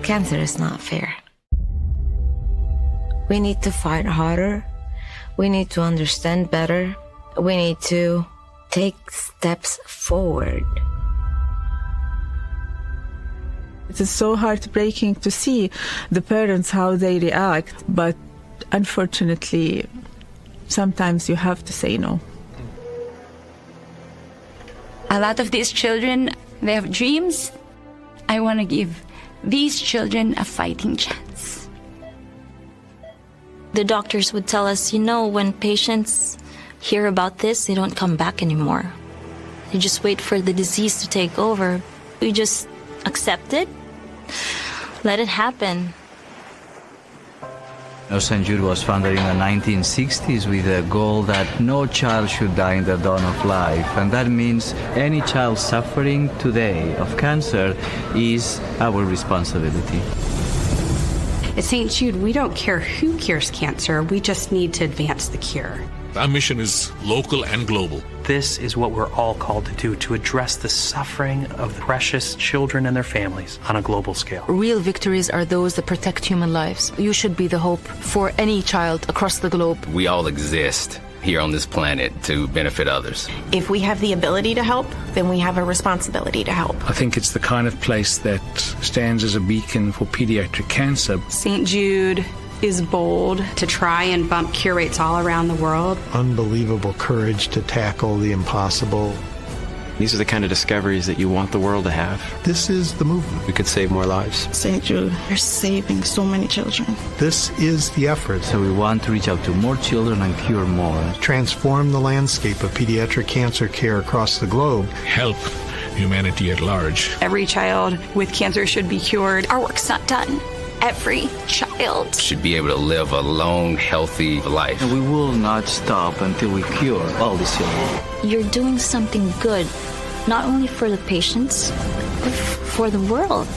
Cancer is not fair. We need to fight harder. We need to understand better. We need to take steps forward. It is so heartbreaking to see the parents, how they react, but unfortunately, sometimes you have to say no. A lot of these children, they have dreams. I want to give these children a fighting chance. The doctors would tell us, when patients hear about this, they don't come back anymore. They just wait for the disease to take over. We just accept it, let it happen. St. Jude was founded in the 1960s with a goal that no child should die in the dawn of life. And that means any child suffering today of cancer is our responsibility. At St. Jude, we don't care who cures cancer, we just need to advance the cure. Our mission is local and global. This is what we're all called to do, to address the suffering of the precious children and their families on a global scale. Real victories are those that protect human lives. You should be the hope for any child across the globe. We all exist here on this planet to benefit others. If we have the ability to help, then we have a responsibility to help. I think it's the kind of place that stands as a beacon for pediatric cancer. St. Jude is bold to try and bump cure rates all around the world. Unbelievable courage to tackle the impossible. These are the kind of discoveries that you want the world to have. This is the movement. We could save more lives. St. Jude, you're saving so many children. This is the effort. So we want to reach out to more children and cure more. Transform the landscape of pediatric cancer care across the globe. Help humanity at large. Every child with cancer should be cured. Our work's not done. Every child should be able to live a long, healthy life. And we will not stop until we cure all these children. You're doing something good, not only for the patients, but for the world.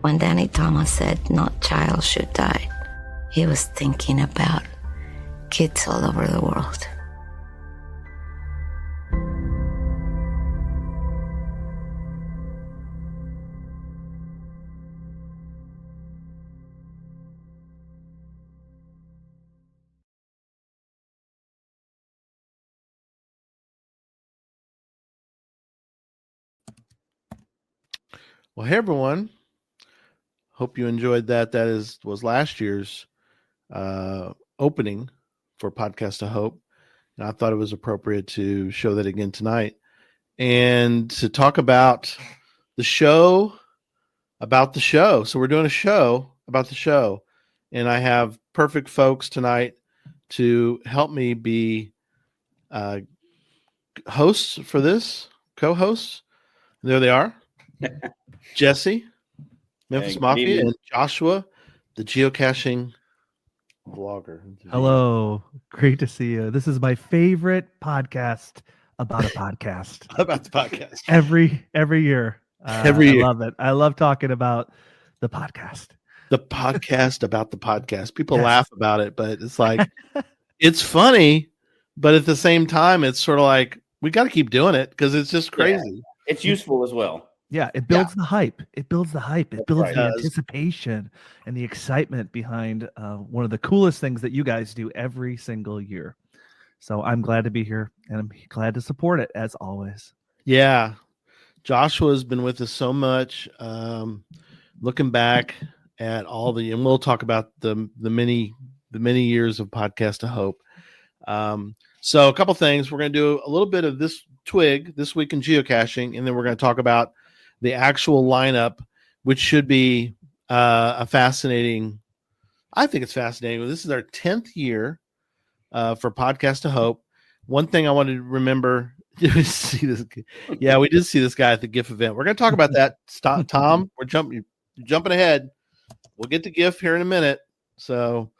When Danny Thomas said no child should die, he was thinking about kids all over the world. Well, hey everyone. Hope you enjoyed that. That was last year's opening for Podcast of Hope. And I thought it was appropriate to show that again tonight and to talk about the show about the show. So we're doing a show about the show. And I have perfect folks tonight to help me be hosts for this, co-hosts. There they are. Jesse, Memphis Mafia, and Joshua, the geocaching vlogger. Hello. Great to see you. This is my favorite podcast about a podcast. About the podcast. Every year. Every year. I love it. I love talking about the podcast. The podcast about the podcast. People laugh about it, but it's like, it's funny, but at the same time, it's sort of like, we got to keep doing it because it's just crazy. Yeah. It's useful as well. Yeah, it builds the hype. It builds the hype. It builds the Right. anticipation and the excitement behind one of the coolest things that you guys do every single year. So I'm glad to be here, and I'm glad to support it as always. Yeah. Joshua's been with us so much. Looking back at all and we'll talk about the many years of Podcast of Hope. So a couple things. We're going to do a little bit of this twig this week in geocaching, and then we're going to talk about the actual lineup, which should be a fascinating. I think it's fascinating. This is our 10th year for Podcast of Hope. One thing I wanted to remember. See this? Yeah, we did see this guy at the GIF event. We're going to talk about that. Stop, Tom. We're jumping ahead. We'll get to GIF here in a minute. So,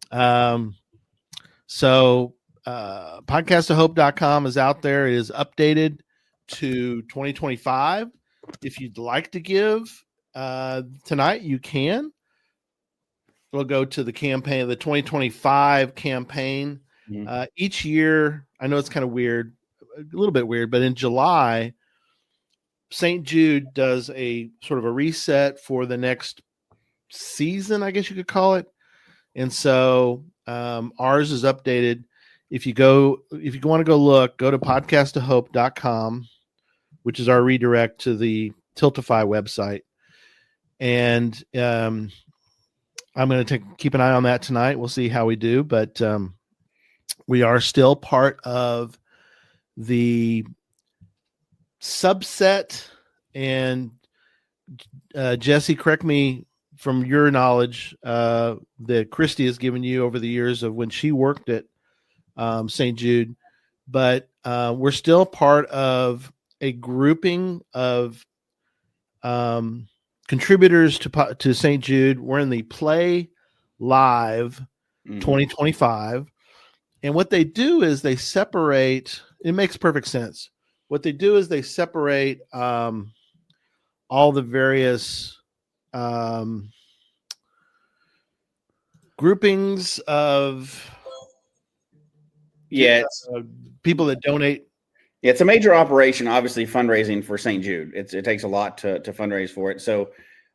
podcastofhope.com is out there. It is updated to 2025. If you'd like to give tonight, you can. We'll go to the campaign, the 2025 campaign. Each year, I know it's kind of weird, a little bit weird, but in July, St. Jude does a sort of a reset for the next season, I guess you could call it. And so ours is updated. If you want to go look, go to podcastofhope.com, which is our redirect to the Tiltify website. And I'm going to keep an eye on that tonight. We'll see how we do, but we are still part of the subset. And Jesse, correct me from your knowledge that Christy has given you over the years of when she worked at St. Jude, but we're still part of a grouping of contributors to St. Jude. We're in the Play Live 2025. And what they do is they separate, it makes perfect sense. What they do is they separate all the various groupings of people that donate. Yeah, it's a major operation, obviously fundraising for St. Jude. It takes a lot to fundraise for it. So,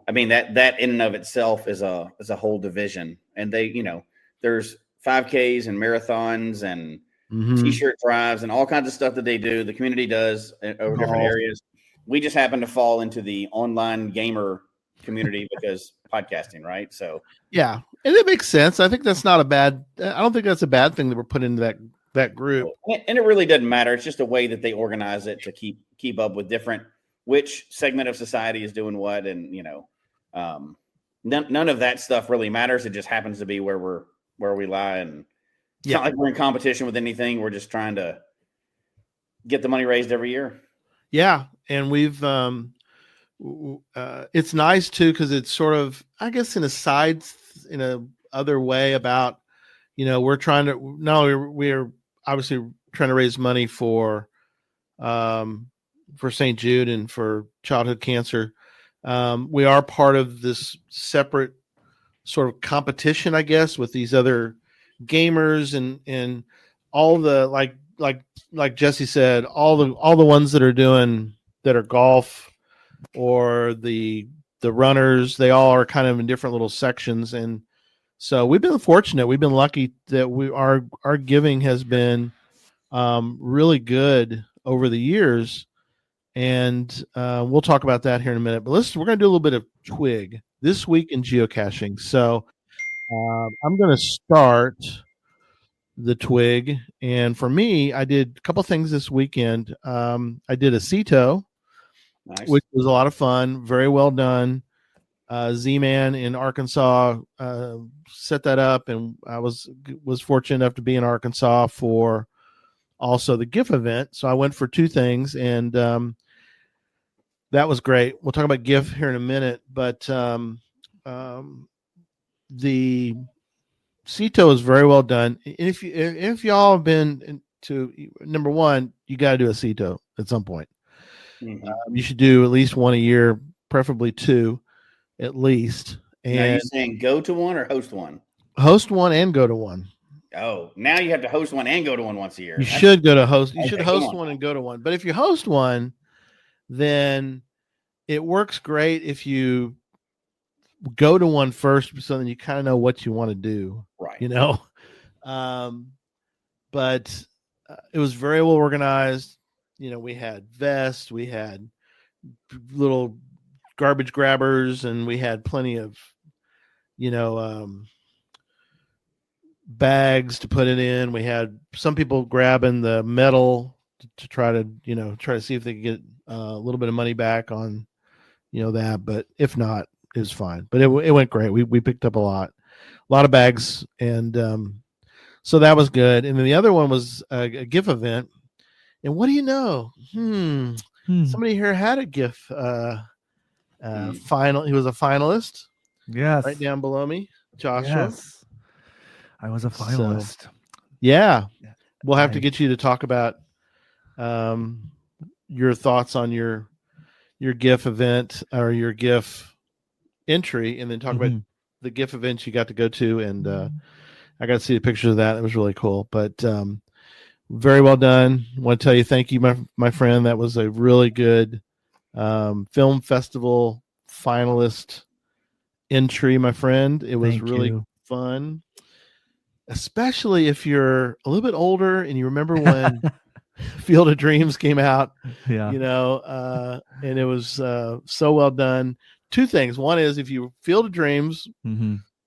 I mean, that in and of itself is a whole division. And they, there's 5Ks and marathons and T-shirt drives and all kinds of stuff that they do. The community does over different areas. We just happen to fall into the online gamer community because podcasting, right? So yeah, and it makes sense. I think that's not a bad. I don't think that's a bad thing that we're put into that group. And it really doesn't matter. It's just a way that they organize it to keep up with which segment of society is doing what, and none of that stuff really matters. It just happens to be where we lie, and it's not like we're in competition with anything. We're just trying to get the money raised every year. Yeah, and we've it's nice too because it's sort of, I guess, in a other way about, we're trying to we're obviously trying to raise money for St. Jude and for childhood cancer. We are part of this separate sort of competition, I guess, with these other gamers and all the like Jesse said, all the ones that are golf or the runners. They all are kind of in different little sections, and so we've been fortunate. We've been lucky that our giving has been really good over the years, and we'll talk about that here in a minute. But we're going to do a little bit of Twig this week in geocaching. So I'm going to start the Twig, and for me, I did a couple things this weekend. I did a CETO, which was a lot of fun, very well done. Z-Man in Arkansas set that up, and I was fortunate enough to be in Arkansas for also the GIF event. So I went for two things, and that was great. We'll talk about GIF here in a minute, but the CETO is very well done. If y'all have been to, number one, you got to do a CETO at some point. You should do at least one a year, preferably two, at least. And now you're saying go to one or host one? Host one and go to one. Oh, now you have to host one and go to one once a year. You should host one and go to one. But if you host one, then it works great if you go to one first, so then you kind of know what you want to do, right? But it was very well organized. We had vests, we had little garbage grabbers, and we had plenty of, bags to put it in. We had some people grabbing the metal to try to see if they could get a little bit of money back on, that. But if not, it was fine. But it went great. We picked up a lot of bags, and so that was good. And then the other one was a GIF event. And what do you know? Somebody here had a GIF final. He was a finalist. Yes. Right down below me, Joshua. Yes. I was a finalist. So, yeah. We'll have to get you to talk about your thoughts on your GIF event or your GIF entry, and then talk about the GIF events you got to go to. And I got to see the pictures of that. It was really cool. But very well done. I want to tell you thank you, my friend. That was a really good Film Festival finalist entry, my friend. It was really fun, especially if you're a little bit older and you remember when Field of Dreams came out. Yeah. And it was so well done. Two things. One is if you Field of Dreams,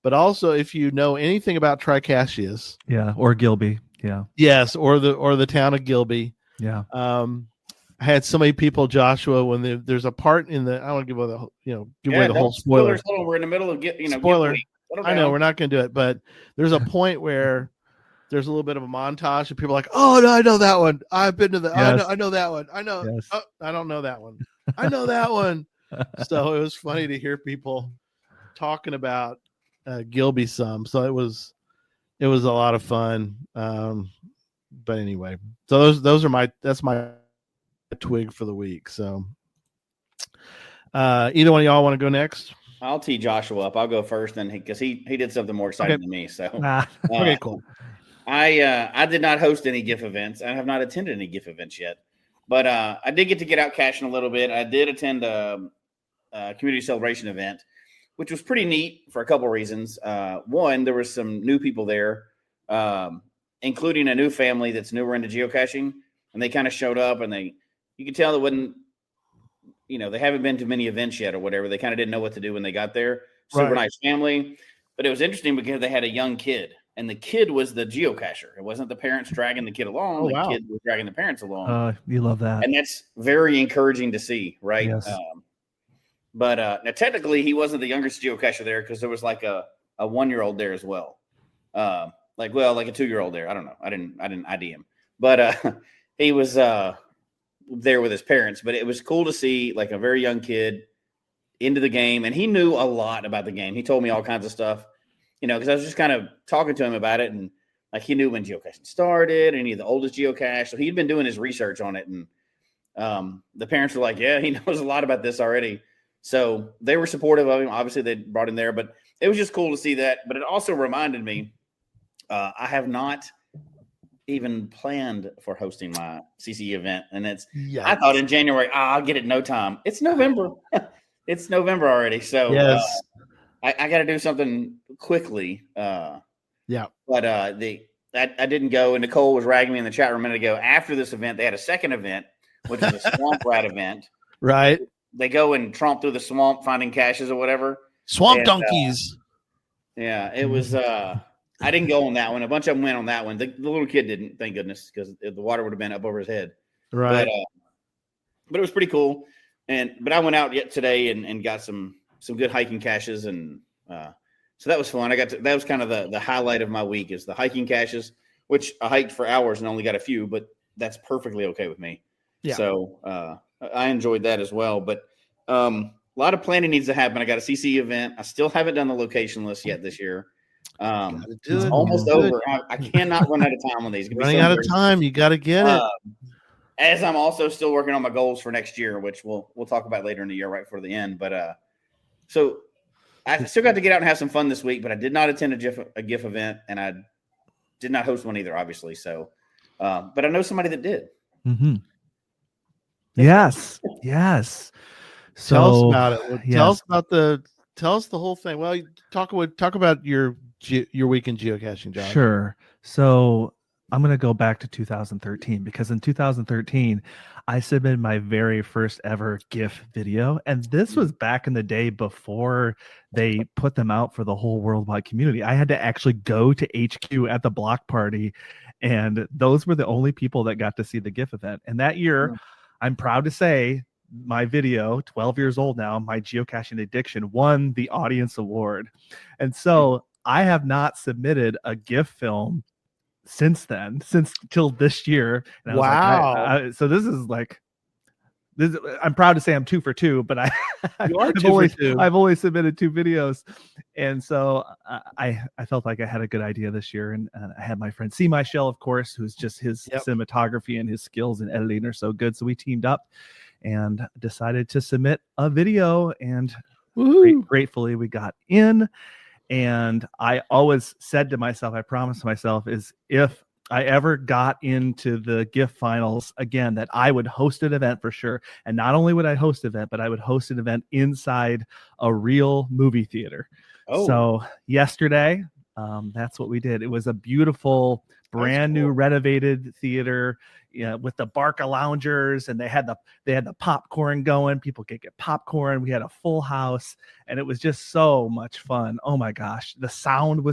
but also if you know anything about Tricassius. Yeah, or Gilby. Yeah. Yes, or the town of Gilby. Yeah. I had so many people, Joshua, when there's a part in the, I don't want to give away give away the whole spoiler. Hold on, we're in the middle of spoiler. I know we're not going to do it, but there's a point where there's a little bit of a montage, and people are like, "Oh no, I know that one. I've been to the. Yes. I know that one. I know. Yes. Oh, I don't know that one. I know that one." So it was funny to hear people talking about Gilby some. So it was a lot of fun. But anyway, so that's my twig for the week. So either one of y'all want to go next? I'll tee Joshua up. I'll go first, then because he did something more exciting than me. So okay, cool. I did not host any GIF events. I have not attended any GIF events yet, but I did get to get out cashing a little bit. I did attend a community celebration event, which was pretty neat for a couple of reasons. One, there was some new people there, including a new family that's newer into geocaching, and they kind of showed up, and you could tell it wasn't, they haven't been to many events yet or whatever. They kind of didn't know what to do when they got there. Super nice family, but it was interesting because they had a young kid, and the kid was the geocacher. It wasn't the parents dragging the kid along. The kid was dragging the parents along. You love that. And that's very encouraging to see, right? Yes. But now technically he wasn't the youngest geocacher there because there was like a 1-year-old there as well. Like a 2-year-old there. I don't know. I didn't ID him, but he was there with his parents. But it was cool to see like a very young kid into the game, and he knew a lot about the game. He told me all kinds of stuff, because I was just kind of talking to him about it, and like he knew when geocaching started, and he's the oldest geocache, so he'd been doing his research on it, and the parents were like, "Yeah, he knows a lot about this already." So they were supportive of him. Obviously, they brought him there, but it was just cool to see that. But it also reminded me, I have not even planned for hosting my CCE event, and I thought in January, I'll get it in no time. It's November. It's November already, so yes. I got to do something quickly. But I didn't go, and Nicole was ragging me in the chat room a minute ago. After this event, they had a second event, which is a swamp rat event. Right. They go and tromp through the swamp finding caches or whatever. Swamp donkeys. It was. I didn't go on that one. A bunch of them went on that one. The little kid didn't, thank goodness, because the water would have been up over his head. Right. But it was pretty cool. But I went out yet today and got some good hiking caches, and so that was fun. That was kind of the highlight of my week is the hiking caches, which I hiked for hours and only got a few, but that's perfectly okay with me. Yeah. So I enjoyed that as well. But a lot of planning needs to happen. I got a CC event. I still haven't done the location list yet this year. It's almost over. I cannot run out of time on these. Running out of time, you got to get it. As I'm also still working on my goals for next year, which we'll talk about later in the year, right before the end. But so I still got to get out and have some fun this week. But I did not attend a GIF event, and I did not host one either, obviously. So, but I know somebody that did. Mm-hmm. Yes. So tell us about it. Tell us the whole thing. Well, talk about your week in geocaching, Josh. Sure. So I'm going to go back to 2013 because in 2013, I submitted my very first ever GIF video. And this was back in the day before they put them out for the whole worldwide community. I had to actually go to HQ at the block party, and those were the only people that got to see the GIF event. And that year, I'm proud to say, my video, 12 years old now, my geocaching addiction, won the audience award. And so I have not submitted a GIF film since till this year. And I was so this is like, I'm proud to say I'm 2 for 2, but I've only submitted 2 videos. And so I felt like I had a good idea this year. And I had my friend My Shell, of course, who's just his cinematography and his skills in editing are so good. So we teamed up and decided to submit a video, and gratefully we got in. And I always said to myself, I promised myself, is if I ever got into the GIF finals again, that I would host an event for sure. And not only would I host an event, but I would host an event inside a real movie theater. Oh. So yesterday, that's what we did. It was a beautiful, brand new renovated theater, with the Barca loungers, and they had the popcorn going. People could get popcorn. We had a full house, and it was just so much fun. Oh my gosh. The sound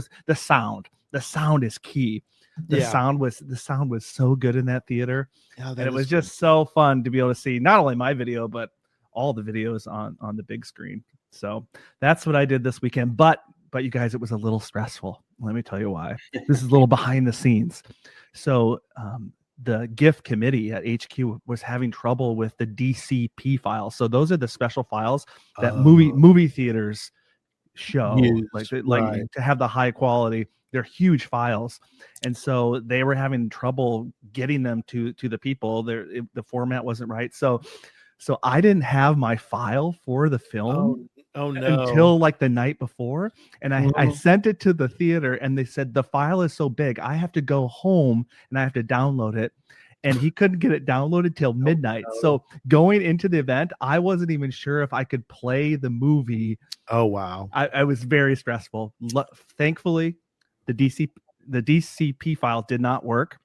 is key. The sound was so good in that theater. Yeah, and it was just so fun to be able to see not only my video, but all the videos on the big screen. So that's what I did this weekend. But you guys, it was a little stressful. Let me tell you why. This is a little behind the scenes. So the GIF committee at HQ was having trouble with the DCP files. So those are the special files that movie theaters show, like to have the high quality. They're huge files, and so they were having trouble getting them to the people. The format wasn't right. So I didn't have my file for the film. Oh no! Until like the night before, and I sent it to the theater, and they said the file is so big, I have to go home and I have to download it. And he couldn't get it downloaded till midnight. So going into the event, I wasn't even sure if I could play the movie. Oh wow! I was very stressful. Thankfully, the DCP file did not work.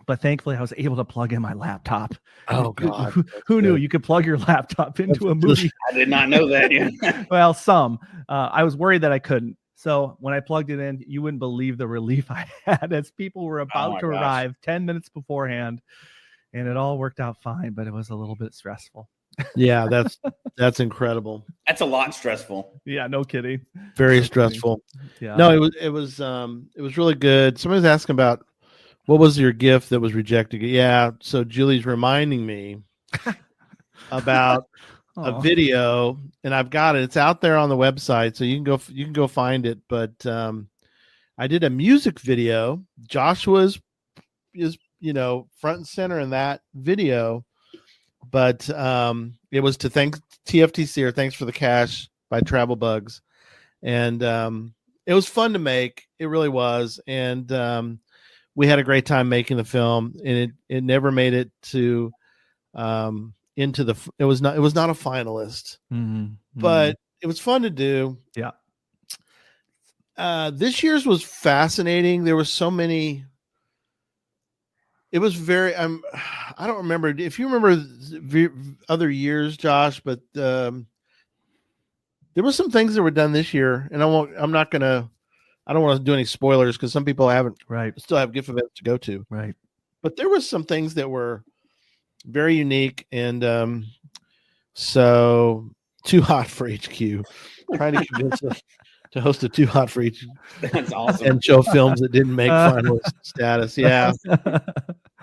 But thankfully, I was able to plug in my laptop. Oh God! Who knew you could plug your laptop into a movie? I did not know that. Yeah. Well, I was worried that I couldn't. So when I plugged it in, you wouldn't believe the relief I had as people were about to arrive 10 minutes beforehand, and it all worked out fine. But it was a little bit stressful. Yeah, that's incredible. That's a lot stressful. Yeah, no kidding. Very stressful. Yeah. No, it was really good. Somebody was asking about, what was your gift that was rejected? Yeah. So Julie's reminding me about a video, and I've got it. It's out there on the website, so you can go find it. But I did a music video. Joshua is front and center in that video, but it was to thank TFTC, or Thanks for the Cash, by Travel Bugs, and it was fun to make. It really was, and we had a great time making the film, and it never made it to into the. It was not a finalist, but it was fun to do. Yeah. This year's was fascinating. There was so many. It was very. I don't remember if you remember other years, Josh, but there were some things that were done this year, and I don't want to do any spoilers because some people still have gift events to go to. Right. But there was some things that were very unique, and so Too Hot for HQ. Trying to convince us to host a Too Hot for HQ. That's awesome. And show films that didn't make finalist status. Yeah.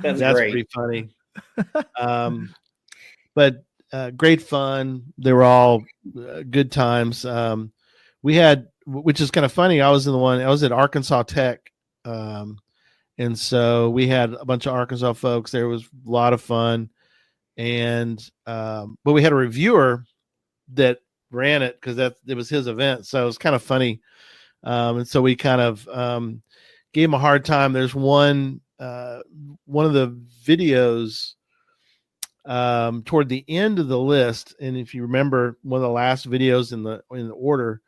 That's great. Pretty funny. But great fun. They were all good times. We had, which is kind of funny. I was at Arkansas Tech. And so we had a bunch of Arkansas folks. There was a lot of fun. And, but we had a reviewer that ran it because it was his event. So it was kind of funny. And so we kind of, gave him a hard time. There's one of the videos, toward the end of the list. And if you remember one of the last videos in the order,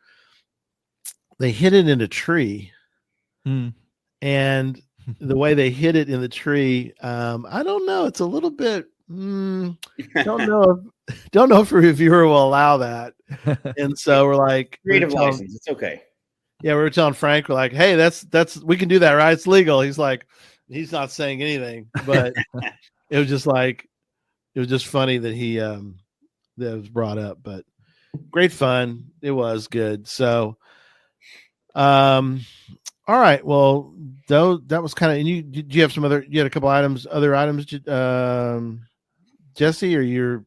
they hit it in a tree, and the way they hit it in the tree, I don't know. It's a little bit. Don't know if a reviewer will allow that. And so we're like, creative license. It's okay. Yeah, we were telling Frank, we're like, hey, that's we can do that, right? It's legal. He's like, he's not saying anything, but it was just funny that that was brought up. But great fun. It was good. So. All right. Well, though that was kind of. And you have some other? You had a couple other items, Jesse, or you're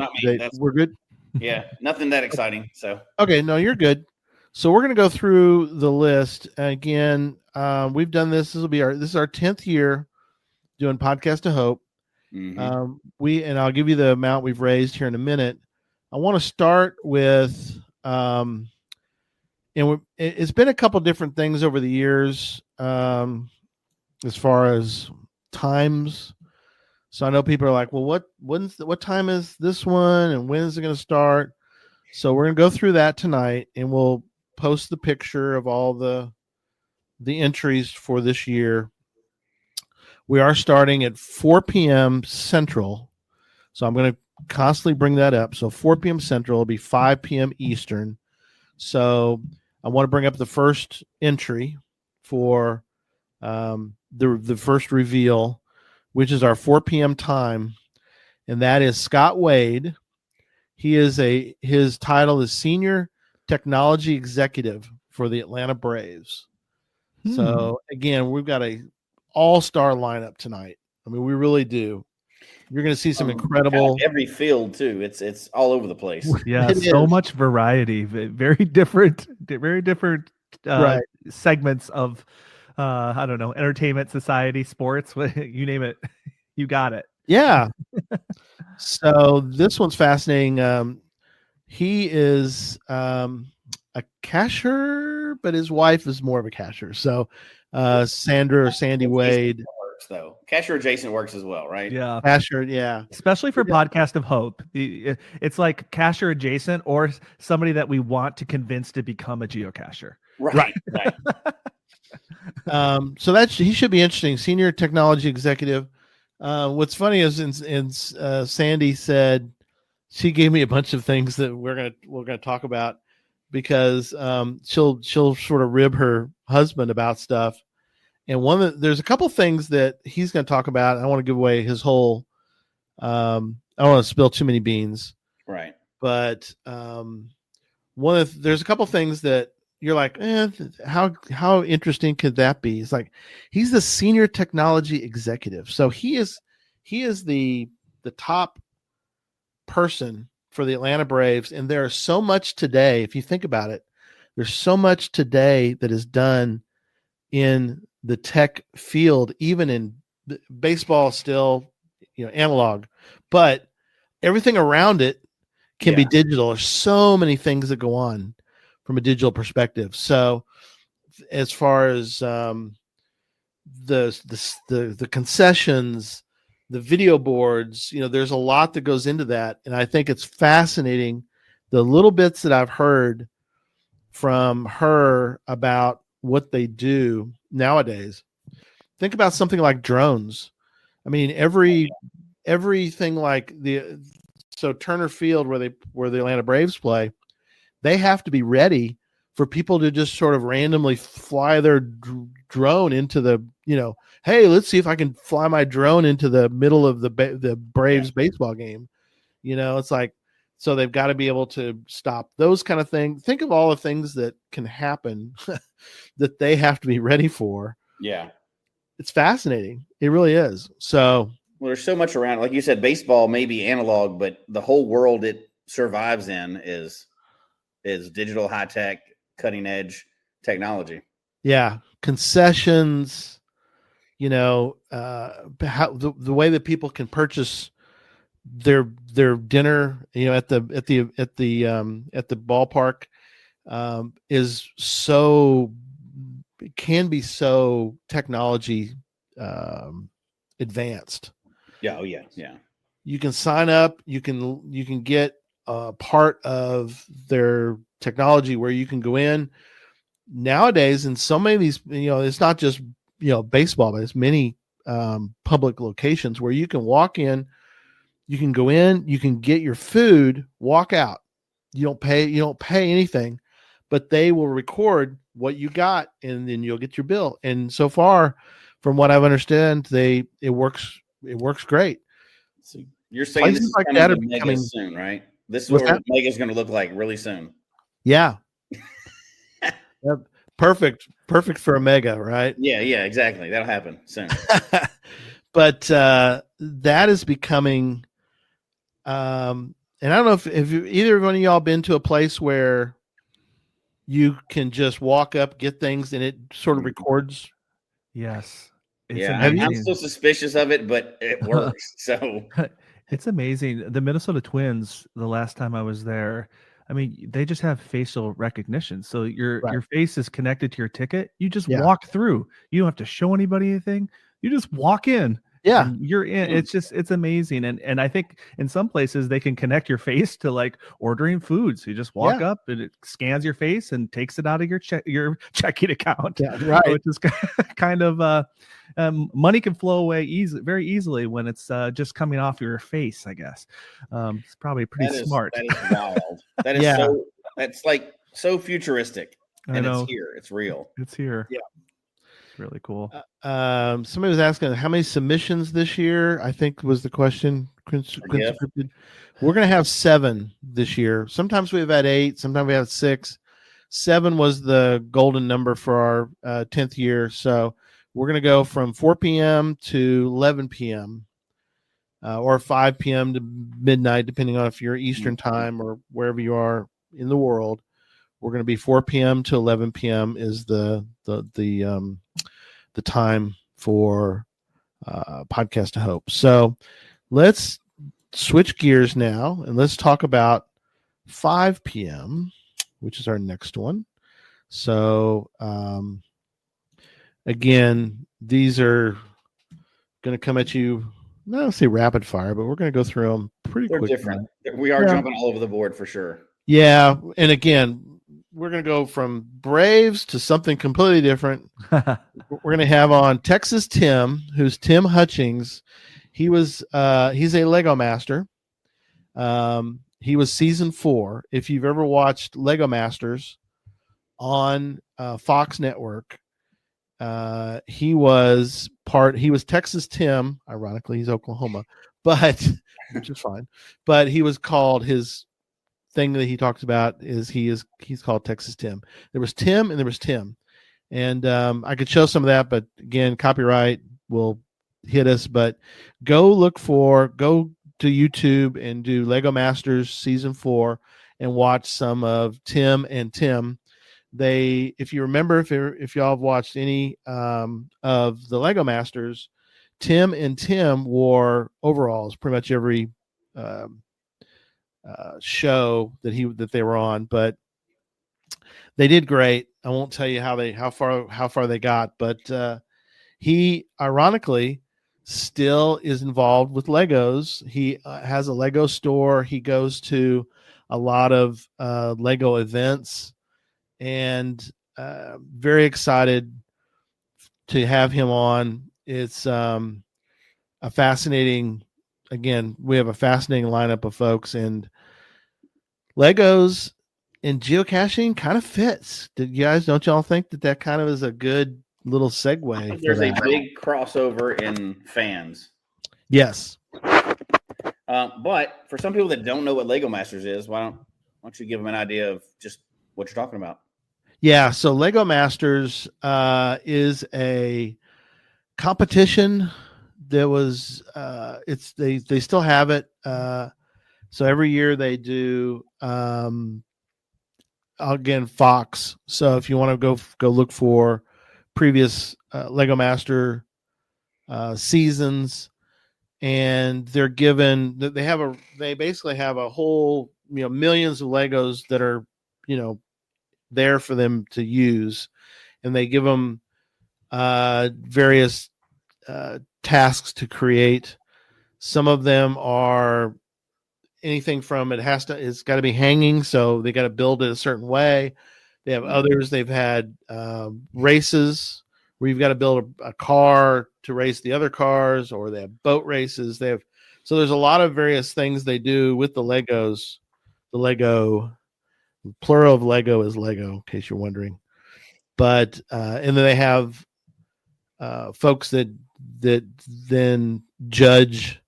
up to date? We're good. Yeah, nothing that exciting. So okay, no, you're good. So we're gonna go through the list again. We've done this. This is our 10th year doing Podcast to Hope. Mm-hmm. And I'll give you the amount we've raised here in a minute. I want to start with. And it's been a couple different things over the years. as far as times. So I know people are like, well, what time is this one and when is it going to start? So we're going to go through that tonight, and we'll post the picture of all the entries for this year. We are starting at 4 p.m. Central. So I'm going to constantly bring that up. So 4 p.m. Central will be 5 p.m. Eastern. So I want to bring up the first entry for the first reveal, which is our 4 p.m. time, and that is Scott Waid. His title is Senior Technology Executive for the Atlanta Braves. So again, we've got a all-star lineup tonight. I mean, we really do. You're going to see some incredible kind of every field too. It's all over the place. Yeah, so much variety. Very different Right. segments of I don't know, entertainment, society, sports, you name it, you got it. Yeah. So this one's fascinating. He is a cashier, but his wife is more of a cashier. So Sandra or Sandy Waid. Works though. Cashier adjacent works as well, right? Yeah. Cashier, yeah. Especially for Podcast of Hope. It's like cashier adjacent or somebody that we want to convince to become a geocacher. Right. So he should be interesting. Senior Technology Executive. What's funny is Sandy said she gave me a bunch of things that we're gonna talk about because she'll sort of rib her husband about stuff, and there's a couple things that he's going to talk about. I don't want to give away his whole. I don't want to spill too many beans, right? But there's a couple things that you're like, how interesting could that be? It's like he's the Senior Technology Executive, so he is the top person for the Atlanta Braves, and there's so much today. If you think about it, there's so much today that is done in the tech field, even in baseball, still analog, but everything around it can be digital. There's so many things that go on from a digital perspective. So as far as the concessions, the video boards, there's a lot that goes into that. And I think it's fascinating, the little bits that I've heard from her about what they do nowadays. Think about something like drones. I mean, everything like Turner Field where the Atlanta Braves play, they have to be ready for people to just sort of randomly fly their drone into the, hey, let's see if I can fly my drone into the middle of the Braves baseball game. It's like, so they've got to be able to stop those kind of things. Think of all the things that can happen that they have to be ready for. Yeah. It's fascinating. It really is. So, well, there's so much around. Like you said, baseball may be analog, but the whole world it survives in is digital, high tech, cutting edge technology. Yeah, concessions. How the way that people can purchase their dinner, at the ballpark, is so, it can be so technology advanced. Yeah. Oh yeah. Yeah. You can sign up. You can get part of their technology where you can go in nowadays. In so many of these, it's not just baseball, but it's many public locations where you can walk in, you can go in, you can get your food, walk out. You don't pay anything, but they will record what you got, and then you'll get your bill. And so far, from what I've understood, it works great. So you're saying this is like coming that to are Mega becoming soon, right? This is what Mega is going to look like really soon. Yeah. Yep. Perfect for a Mega, right? Yeah, exactly. That'll happen soon. But that is becoming, and I don't know if either one of y'all been to a place where you can just walk up, get things, and it sort of records. Yes. I'm still suspicious of it, but it works. So it's amazing. The Minnesota Twins, the last time I was there, I mean, they just have facial recognition. So your face is connected to your ticket. You just walk through. You don't have to show anybody anything. You just walk in. Yeah. And you're in. It's amazing. And I think in some places they can connect your face to like ordering food. So you just walk up and it scans your face and takes it out of your checking account. Yeah, right. So it's just kind of money can flow away very easily when it's just coming off your face, I guess. It's probably pretty smart. That is wild. That is that's like so futuristic. And it's here. It's real. It's here. Yeah. It's really cool. Somebody was asking how many submissions this year, I think was the question. We're going to have 7 this year. Sometimes we've had 8, sometimes we have 6. 7 was the golden number for our 10th year. So we're going to go from 4 p.m. to 11 p.m. Or 5 p.m. to midnight, depending on if you're Eastern time or wherever you are in the world. We're going to be 4 p.m. to 11 p.m. is the time for Podcast of Hope. So let's switch gears now and let's talk about 5 p.m., which is our next one. So again, these are going to come at you, I don't say rapid fire, but we're going to go through them pretty quickly. Different. We are jumping all over the board for sure. Yeah. And again, we're going to go from Braves to something completely different. We're going to have on Texas Tim, who's Tim Hutchings. He's a Lego master. He was season 4. If you've ever watched Lego Masters on Fox Network, he was Texas Tim. Ironically, he's Oklahoma, but which is fine. But he was called, his thing that he talks about is he's called Texas Tim. There was Tim and there was Tim, and I could show some of that, but again, copyright will hit us. But go to YouTube and do Lego Masters season 4 and watch some of Tim and Tim. If you remember, if y'all have watched any of the Lego Masters, Tim and Tim wore overalls pretty much every show that they were on, but they did great. I won't tell you how far they got, but he ironically still is involved with Legos. He has a Lego store. He goes to a lot of Lego events, and very excited to have him on. It's a fascinating. Again, we have a fascinating lineup of folks, and Legos and geocaching kind of fits. Don't y'all think that kind of is a good little segue? There's a big crossover in fans. Yes. But for some people that don't know what Lego Masters is, why don't you give them an idea of just what you're talking about? Yeah. So Lego Masters is a competition. There was they still have it. So every year they do again Fox. So if you want to go look for previous Lego Master seasons, and they're given they basically have a whole millions of Legos that are there for them to use, and they give them various tasks to create. Some of them are anything from it's got to be hanging, so they got to build it a certain way. They have others. They've had races where you've got to build a car to race the other cars, or they have boat races. So there's a lot of various things they do with the Legos. The Lego, plural of Lego is Lego, in case you're wondering. But and then they have folks that then judge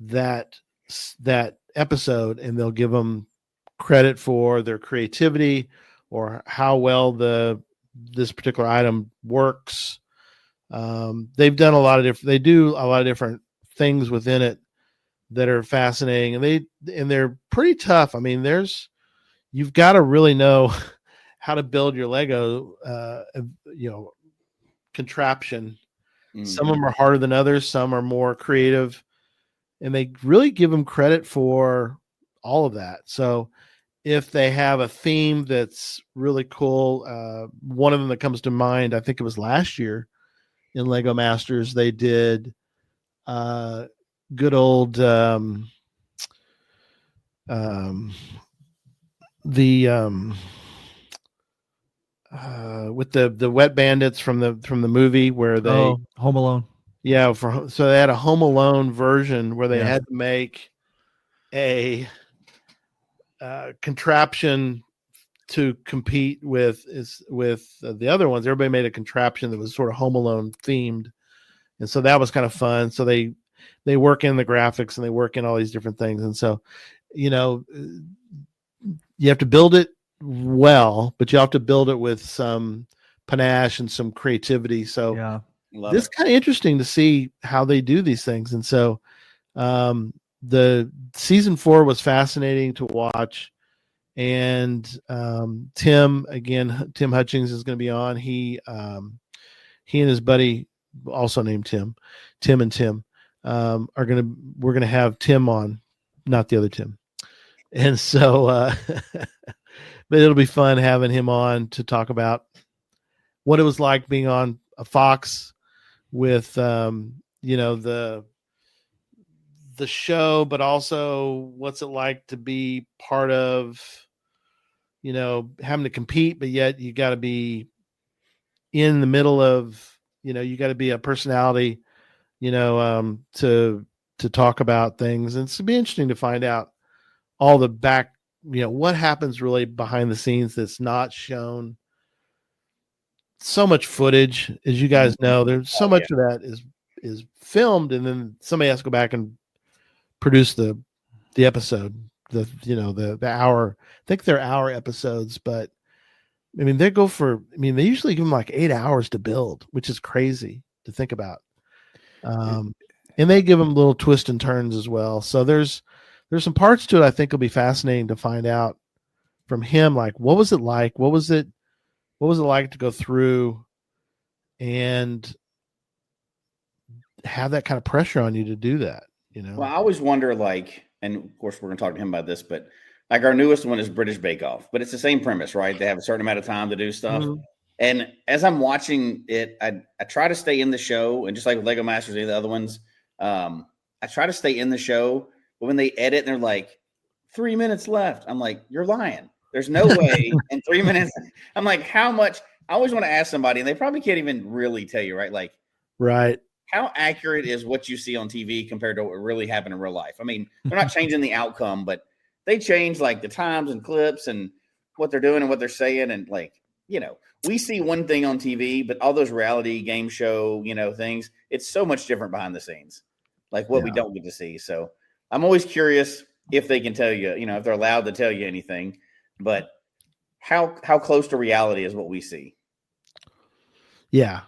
that episode, and they'll give them credit for their creativity or how well this particular item works. They've done they do a lot of different things within it that are fascinating, and they're pretty tough. I mean, you've got to really know how to build your Lego contraption. Mm-hmm. Some of them are harder than others, some are more creative, and they really give them credit for all of that. So if they have a theme that's really cool. One of them that comes to mind, I think it was last year in Lego Masters, they did good old with the wet bandits from the movie where they Home Alone. Yeah, so they had a Home Alone version where they had to make a contraption to compete with the other ones. Everybody made a contraption that was sort of Home Alone themed, and so that was kind of fun. So they work in the graphics and they work in all these different things, and so you have to build it well, but you have to build it with some panache and some creativity. So this is kind of interesting to see how they do these things. And so the season 4 was fascinating to watch. And Tim Hutchings is going to be on. He and his buddy, also named Tim we're going to have Tim on, not the other Tim. And so but it'll be fun having him on to talk about what it was like being on a Fox with the show, but also what's it like to be part of having to compete, but yet you got to be in the middle of you got to be a personality to talk about things. And it's to be interesting to find out all the back what happens really behind the scenes that's not shown. So much footage, as you guys know, there's so much of that is filmed, and then somebody has to go back and produce the episode, the hour. I think they're hour episodes, but I mean they usually give them like 8 hours to build, which is crazy to think about. And they give them little twists and turns as well. So there's some parts to it I think will be fascinating to find out from him, like what was it like? What was it like to go through and have that kind of pressure on you to do that? Well, I always wonder, like, and of course we're going to talk to him about this, but like our newest one is British Bake Off, but it's the same premise, right? They have a certain amount of time to do stuff. Mm-hmm. And as I'm watching it, I try to stay in the show, and just like with Lego Masters and the other ones, I try to stay in the show. But when they edit and they're like 3 minutes left, I'm like, you're lying. There's no way in 3 minutes. I'm like, how much? I always want to ask somebody, and they probably can't even really tell you, right? Like, right. How accurate is what you see on TV compared to what really happened in real life? I mean, they're not changing the outcome, but they change like the times and clips and what they're doing and what they're saying. And like, we see one thing on TV, but all those reality game show, things, it's so much different behind the scenes, like what we don't get to see. So I'm always curious if they can tell you, if they're allowed to tell you anything, but how close to reality is what we see. Yeah.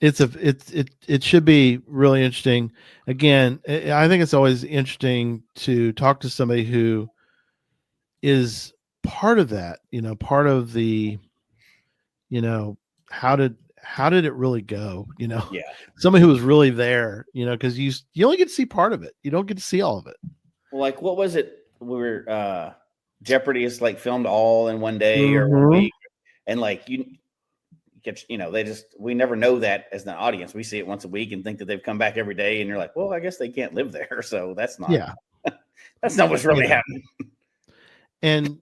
It should be really interesting. Again, I think it's always interesting to talk to somebody who is part of that, part of the, how did it really go? Somebody who was really there, because you only get to see part of it. You don't get to see all of it. Well, like, what was it? We were, Jeopardy is like filmed all in one day or 1 week. And like, we never know that as an audience. We see it once a week and think that they've come back every day. And you're like, well, I guess they can't live there. So that's not, that's not what's really happening. And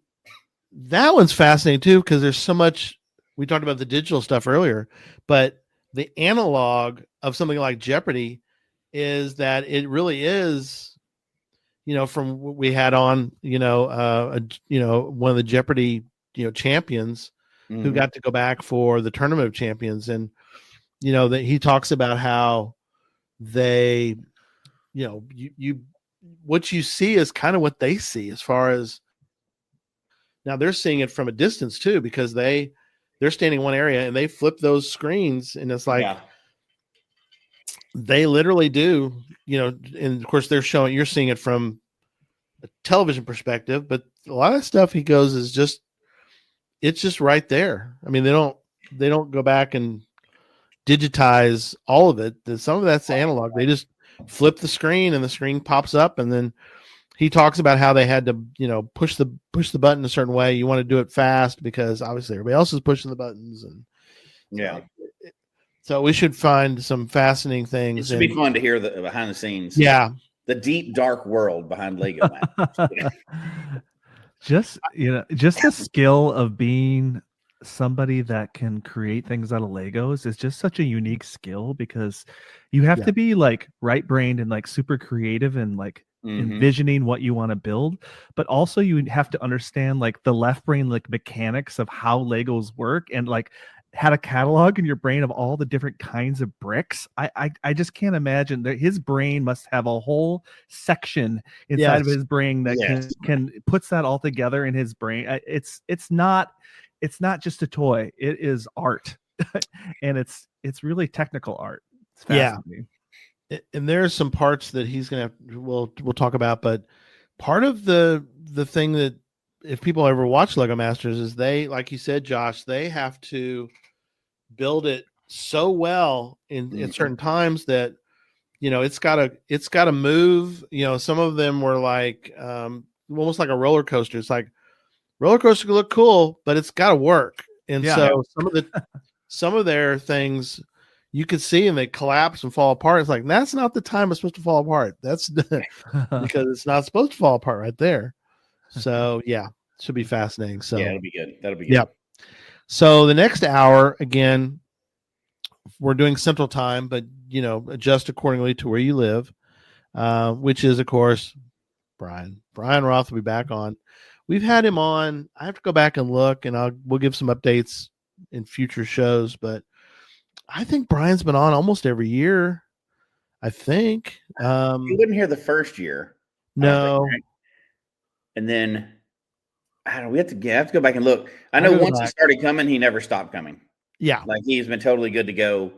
that one's fascinating too, because there's so much. We talked about the digital stuff earlier, but the analog of something like Jeopardy is that it really is, from what we had on, one of the Jeopardy, champions who got to go back for the Tournament of Champions. And, that he talks about how they, what you see is kind of what they see, as far as now they're seeing it from a distance too, because they're standing in one area and they flip those screens, and it's like they literally do, and of course you're seeing it from a television perspective, but a lot of stuff he goes is just, it's just right there. I mean, they don't go back and digitize all of it. Some of that's analog. They just flip the screen and the screen pops up, and then he talks about how they had to, push the button a certain way. You want to do it fast because obviously everybody else is pushing the buttons, and Yeah. So we should find some fascinating It things. should be fun to hear the behind the scenes. Yeah. The deep, dark world behind Lego Masters. Just the skill of being somebody that can create things out of Legos is just such a unique skill, because you have to be like right brained and like super creative and like envisioning what you want to build, but also you have to understand like the left brain like mechanics of how Legos work, and like had a catalog in your brain of all the different kinds of bricks. I just can't imagine that his brain must have a whole section inside of his brain that can puts that all together in his brain. It's not just a toy. It is art. And it's really technical art. It's fascinating. And there's some parts that he's gonna we'll talk about, but part of the thing that if people ever watch Lego Masters is they, like you said, Josh, they have to build it so well in certain times that it's gotta move. Some of them were like almost like a roller coaster. It's like roller coaster can look cool, but it's got to work. And so some of their things you could see and they collapse and fall apart. It's like, that's not the time it's supposed to fall apart. That's because it's not supposed to fall apart right there. So yeah, should be fascinating. So yeah, that'll be good. Yep. So the next hour, again, we're doing Central Time, but adjust accordingly to where you live, which is of course Bryan Roth will be back on. We've had him on. I have to go back and look, and we'll give some updates in future shows, but I think Bryan's been on almost every year. I think you wouldn't hear the first year. No. Think, right? And then I don't know. We have to go back and look. I know once he started coming, he never stopped coming. Yeah, like he's been totally good to go,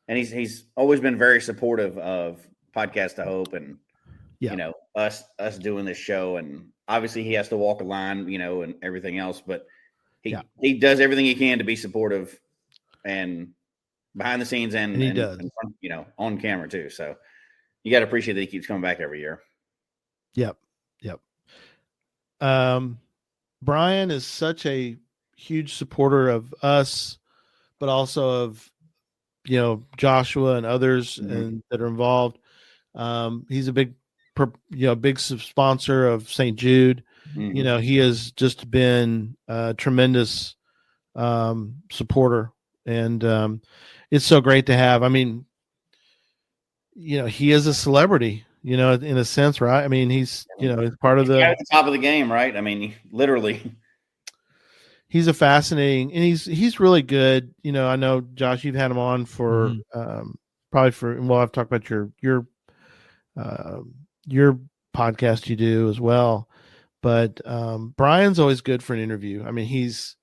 and he's always been very supportive of Podcast to Hope, and us doing this show. And obviously, he has to walk a line, and everything else. But he does everything he can to be supportive, and behind the scenes, and he does, and, on camera too. So you got to appreciate that he keeps coming back every year. Yep. Bryan is such a huge supporter of us, but also of Joshua and others and that are involved. He's a big sponsor of St. Jude. He has just been a tremendous supporter, and it's so great to have. I mean, he is a celebrity, in a sense, right? I mean, he's he's part of at the top of the game, right? I mean, literally. He's a fascinating, and he's really good. I know, Josh, you've had him on for probably for, well, I've talked about your podcast you do as well, but Bryan's always good for an interview. I mean, he's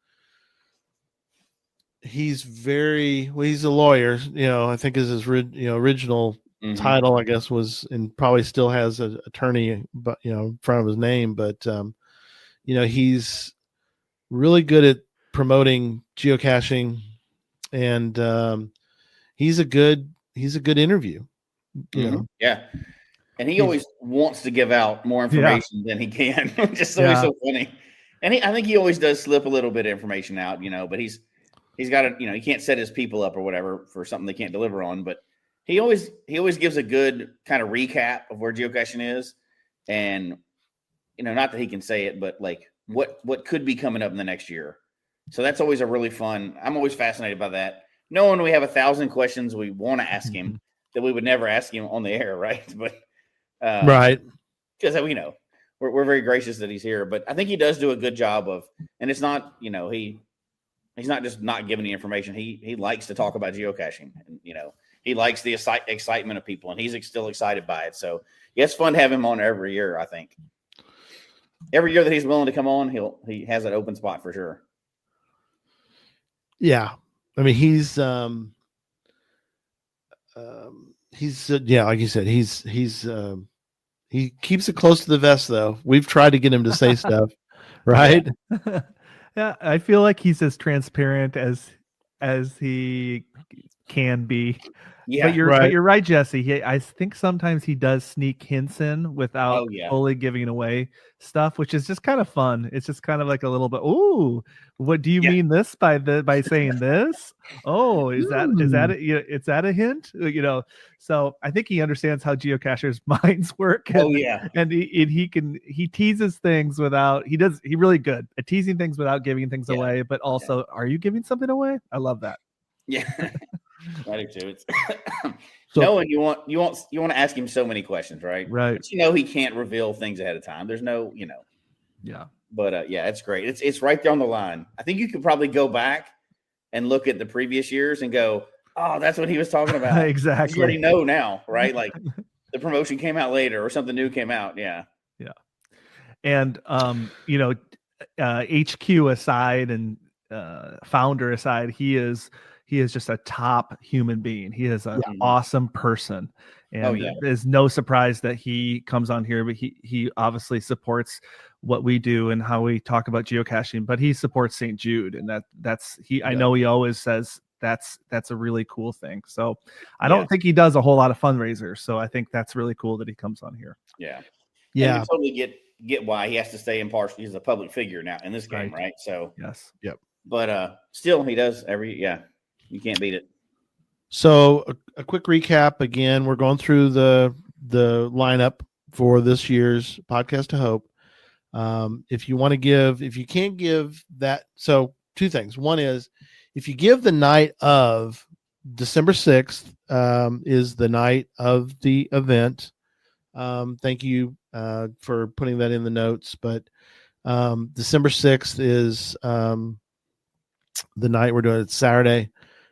very well. He's a lawyer. I think is his original title, I guess, was, and probably still has an attorney, but in front of his name. But he's really good at promoting geocaching, and he's a good interview. Yeah, and he always wants to give out more information than he can, which is always so funny. And I think he always does slip a little bit of information out, but he's got to, he can't set his people up or whatever for something they can't deliver on. But he always gives a good kind of recap of where geocaching is, and not that he can say it, but like what could be coming up in the next year. So that's always a really fun. I'm always fascinated by that. Knowing we have 1,000 questions we want to ask him that we would never ask him on the air, right? But right, because we're very gracious that he's here. But I think he does do a good job of, and it's not he's not just not giving the information. He likes to talk about geocaching, and he likes the excitement of people, and he's still excited by it. So yeah, it's fun to have him on every year. I think every year that he's willing to come on, he has an open spot for sure. Yeah, I mean, he's like you said, he keeps it close to the vest, though. We've tried to get him to say stuff, right? Yeah, I feel like he's as transparent as he can be. Yeah, but you're right, Jesse. I think sometimes he does sneak hints in without fully giving away stuff, which is just kind of fun. It's just kind of like a little bit. Ooh, what do you mean this by saying this? Oh, is that it's that a hint? So I think he understands how geocachers' minds work. And he teases things without he really good at teasing things without giving things away. But also, are you giving something away? I love that. Yeah. I do too. It's knowing you want to ask him so many questions, right? Right. But he can't reveal things ahead of time. There's no, Yeah. But it's great. It's right there on the line. I think you could probably go back and look at the previous years and go, oh, that's what he was talking about. Exactly. You already know now, right? Like the promotion came out later or something new came out. Yeah. Yeah. And HQ aside and founder aside, he is just a top human being. He is an awesome person. And there's no surprise that he comes on here, but he obviously supports what we do and how we talk about geocaching, but he supports St. Jude. And I know he always says that's a really cool thing. So I don't think he does a whole lot of fundraisers. So I think that's really cool that he comes on here. Yeah. Yeah. And we totally get why he has to stay impartial. He's a public figure now in this game, right? So yes. Yep. But still he does you can't beat it. So a quick recap again. We're going through the lineup for this year's Podcast to Hope. If you want to give, if you can't give that, so two things. One is if you give the night of December 6th is the night of the event. Thank you for putting that in the notes. But December 6th is the night we're doing it. Saturday,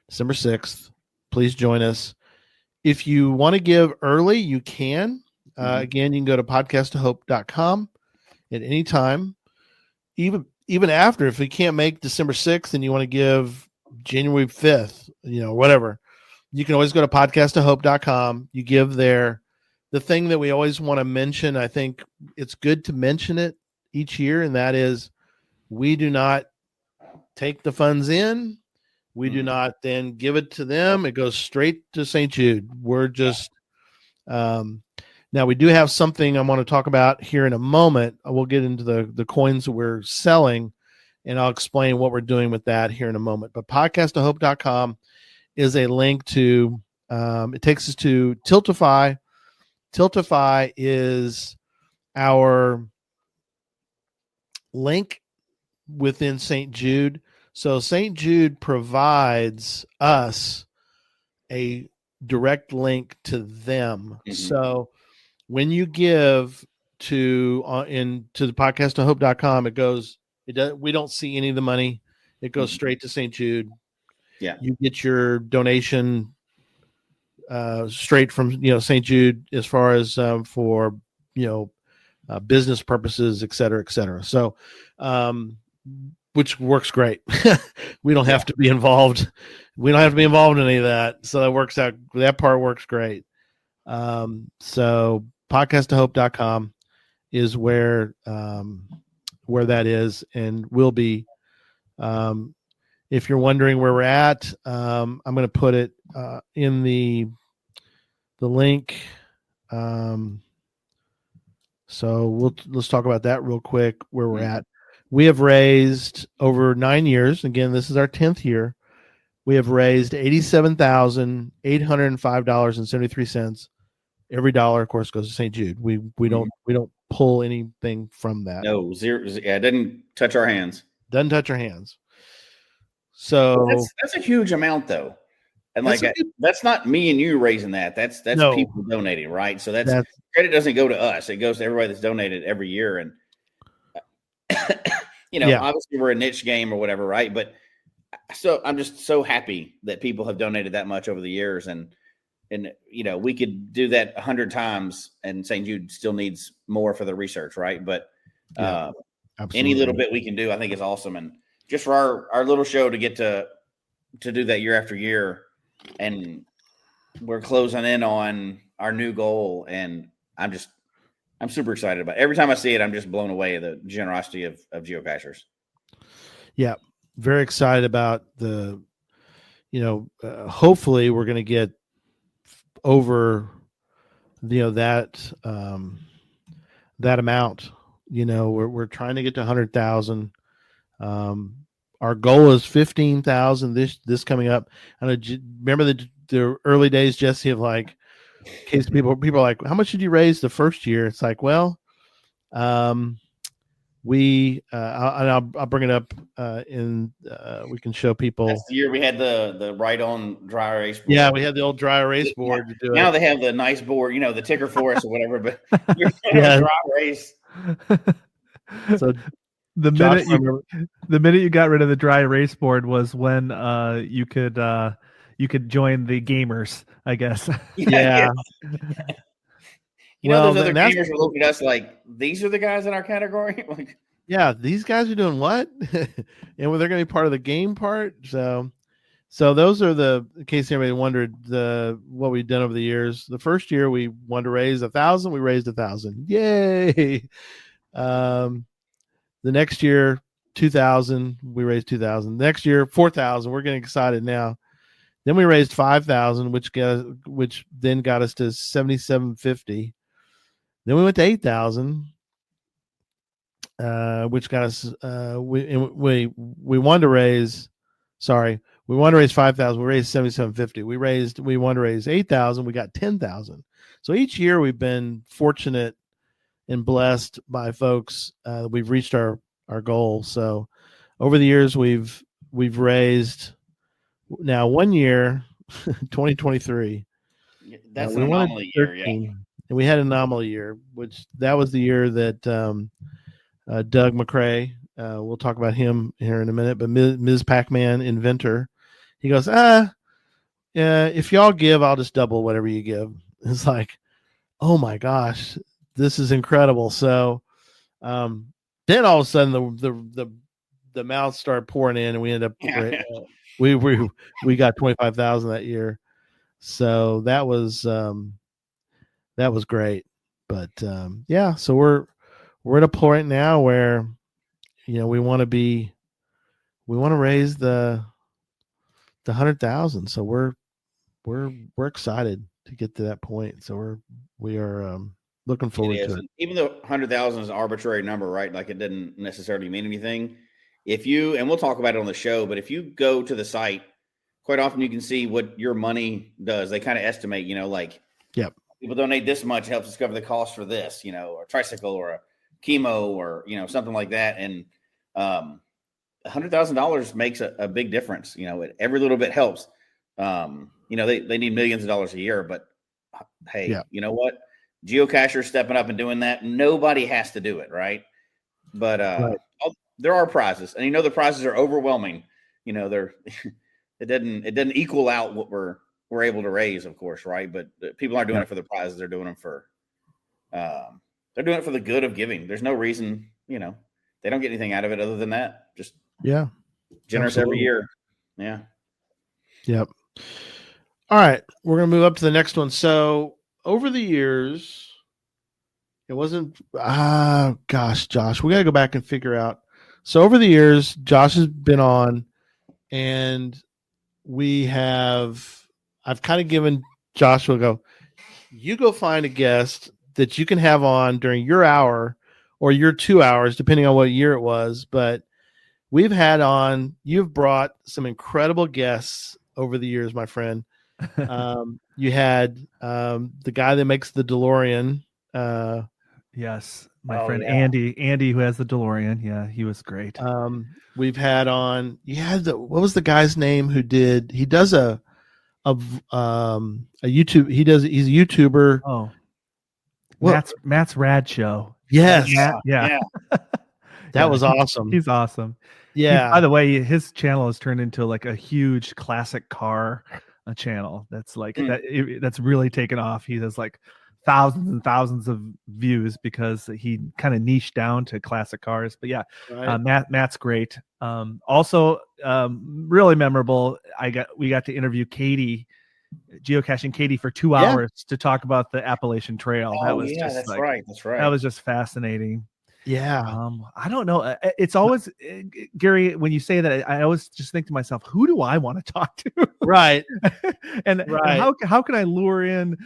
December 6th. Please join us. If you want to give early, you can. Again, you can go to podcasttohope.com at any time. Even after, if you can't make December 6th and you want to give January 5th, whatever, you can always go to podcasttohope.com. You give there. The thing that we always want to mention, I think it's good to mention it each year, and that is we do not take the funds in. We do not then give it to them. It goes straight to St. Jude. We're just now we do have something I want to talk about here in a moment. We'll get into the coins that we're selling, and I'll explain what we're doing with that here in a moment. But podcasttohope.com is a link to it takes us to Tiltify. Tiltify is our link within St. Jude. So St. Jude provides us a direct link to them. So when you give to the podcasttohope.com, we don't see any of the money. It goes straight to St. Jude. Yeah. You get your donation straight from St. Jude as far as for business purposes, et cetera, et cetera. So which works great. We don't have to be involved. We don't have to be involved in any of that. So that works out. That part works great. So podcasttohope.com is where that is and will be. If you're wondering where we're at, I'm going to put it in the link. So let's talk about that real quick, where we're at. We have raised over 9 years. Again, this is our 10th year. We have raised $87,805.73. Every dollar, of course, goes to St. Jude. We don't pull anything from that. No, zero. Yeah, it didn't touch our hands. Doesn't touch our hands. So that's a huge amount, though. And that's not me and you raising that. That's people donating, right? So that's credit doesn't go to us. It goes to everybody that's donated every year. And obviously we're a niche game or whatever, right? But so I'm just so happy that people have donated that much over the years, and we could do that 100 times, and St. Jude still needs more for the research, right? But any little bit we can do, I think, is awesome, and just for our little show to get to do that year after year, and we're closing in on our new goal, and I'm super excited about it. Every time I see it, I'm just blown away at the generosity of geocachers. Yeah, very excited about the hopefully we're going to get over, that amount. We're trying to get to 100,000. Our goal is 15,000 this coming up. Remember the early days, Jesse, of like, in case people are like, how much did you raise the first year? It's like, well, I'll bring it up we can show people. That's the year we had the right on dry erase board. Yeah, we had the old dry erase board to do now it. they have the nice board, the ticker for us or whatever, but you're Yeah. dry erase. So the minute you got rid of the dry erase board was when you could join the gamers, I guess. Yeah. Those other gamers were looking at us like, these are the guys in our category. Like, yeah, these guys are doing what? And they're going to be part of the game part. So those are in case anybody wondered, what we've done over the years. The first year we wanted to raise 1,000, we raised 1,000. Yay! The next year, 2,000, we raised 2,000. Next year, 4,000. We're getting excited now. Then we raised 5,000, which then got us to 7,750. Then we went to 8,000, which got us. We wanted to raise. Sorry, we wanted to raise 5,000. We raised 7,750. We wanted to raise 8,000. We got 10,000. So each year we've been fortunate and blessed by folks. We've reached our goal. So over the years we've raised. Now 1 year, 2023. That's an anomaly year, yeah. And we had an anomaly year, which that was the year that Doug Macrae, we'll talk about him here in a minute, but Ms. Pac-Man inventor, he goes, if y'all give, I'll just double whatever you give. It's like, oh my gosh, this is incredible. So then all of a sudden the mouths started pouring in, and we ended up we got 25,000 that year. So that was great. But so we're at a point now where we want to raise the 100,000. So we're excited to get to that point. So we are looking forward to it. Even though 100,000 is an arbitrary number, right? Like it didn't necessarily mean anything. And we'll talk about it on the show, but if you go to the site, quite often you can see what your money does. They kind of estimate, like, yep, people donate this much, helps us cover the cost for this, or a tricycle or a chemo or, something like that. And $100,000 makes a big difference. Every little bit helps. They need millions of dollars a year, but hey, you know what? Geocachers stepping up and doing that. Nobody has to do it, right? But there are prizes, and the prizes are overwhelming. It doesn't equal out what we're able to raise, of course, right? But people aren't doing it for the prizes; they're doing them for they're doing it for the good of giving. There's no reason, they don't get anything out of it other than that. Just generous every year. Yeah. Yep. All right, we're gonna move up to the next one. So over the years, it wasn't. Gosh, Josh, we gotta go back and figure out. So over the years, Josh has been on, and I've kind of given Joshua you go find a guest that you can have on during your hour or your 2 hours, depending on what year it was. But you've brought some incredible guests over the years, my friend. You had the guy that makes the DeLorean. Yes, my friend Andy, who has the DeLorean. Yeah, he was great. We've had on. What was the guy's name he does a YouTube. He's a YouTuber. Oh, Matt's Rad Show. Yes, yeah. That was awesome. He's awesome. Yeah. By the way, his channel has turned into like a huge classic car channel. That's that's really taken off. He has like thousands and thousands of views because he kind of niched down to classic cars. But yeah, right. Matt's great. Also, really memorable. We got to interview Katie, geocaching Katie, for 2 hours to talk about the Appalachian Trail. That's right. That's right. That was just fascinating. Yeah. I don't know. It's always Gary. When you say that, I always just think to myself, who do I want to talk to? Right. and Right. how can I lure in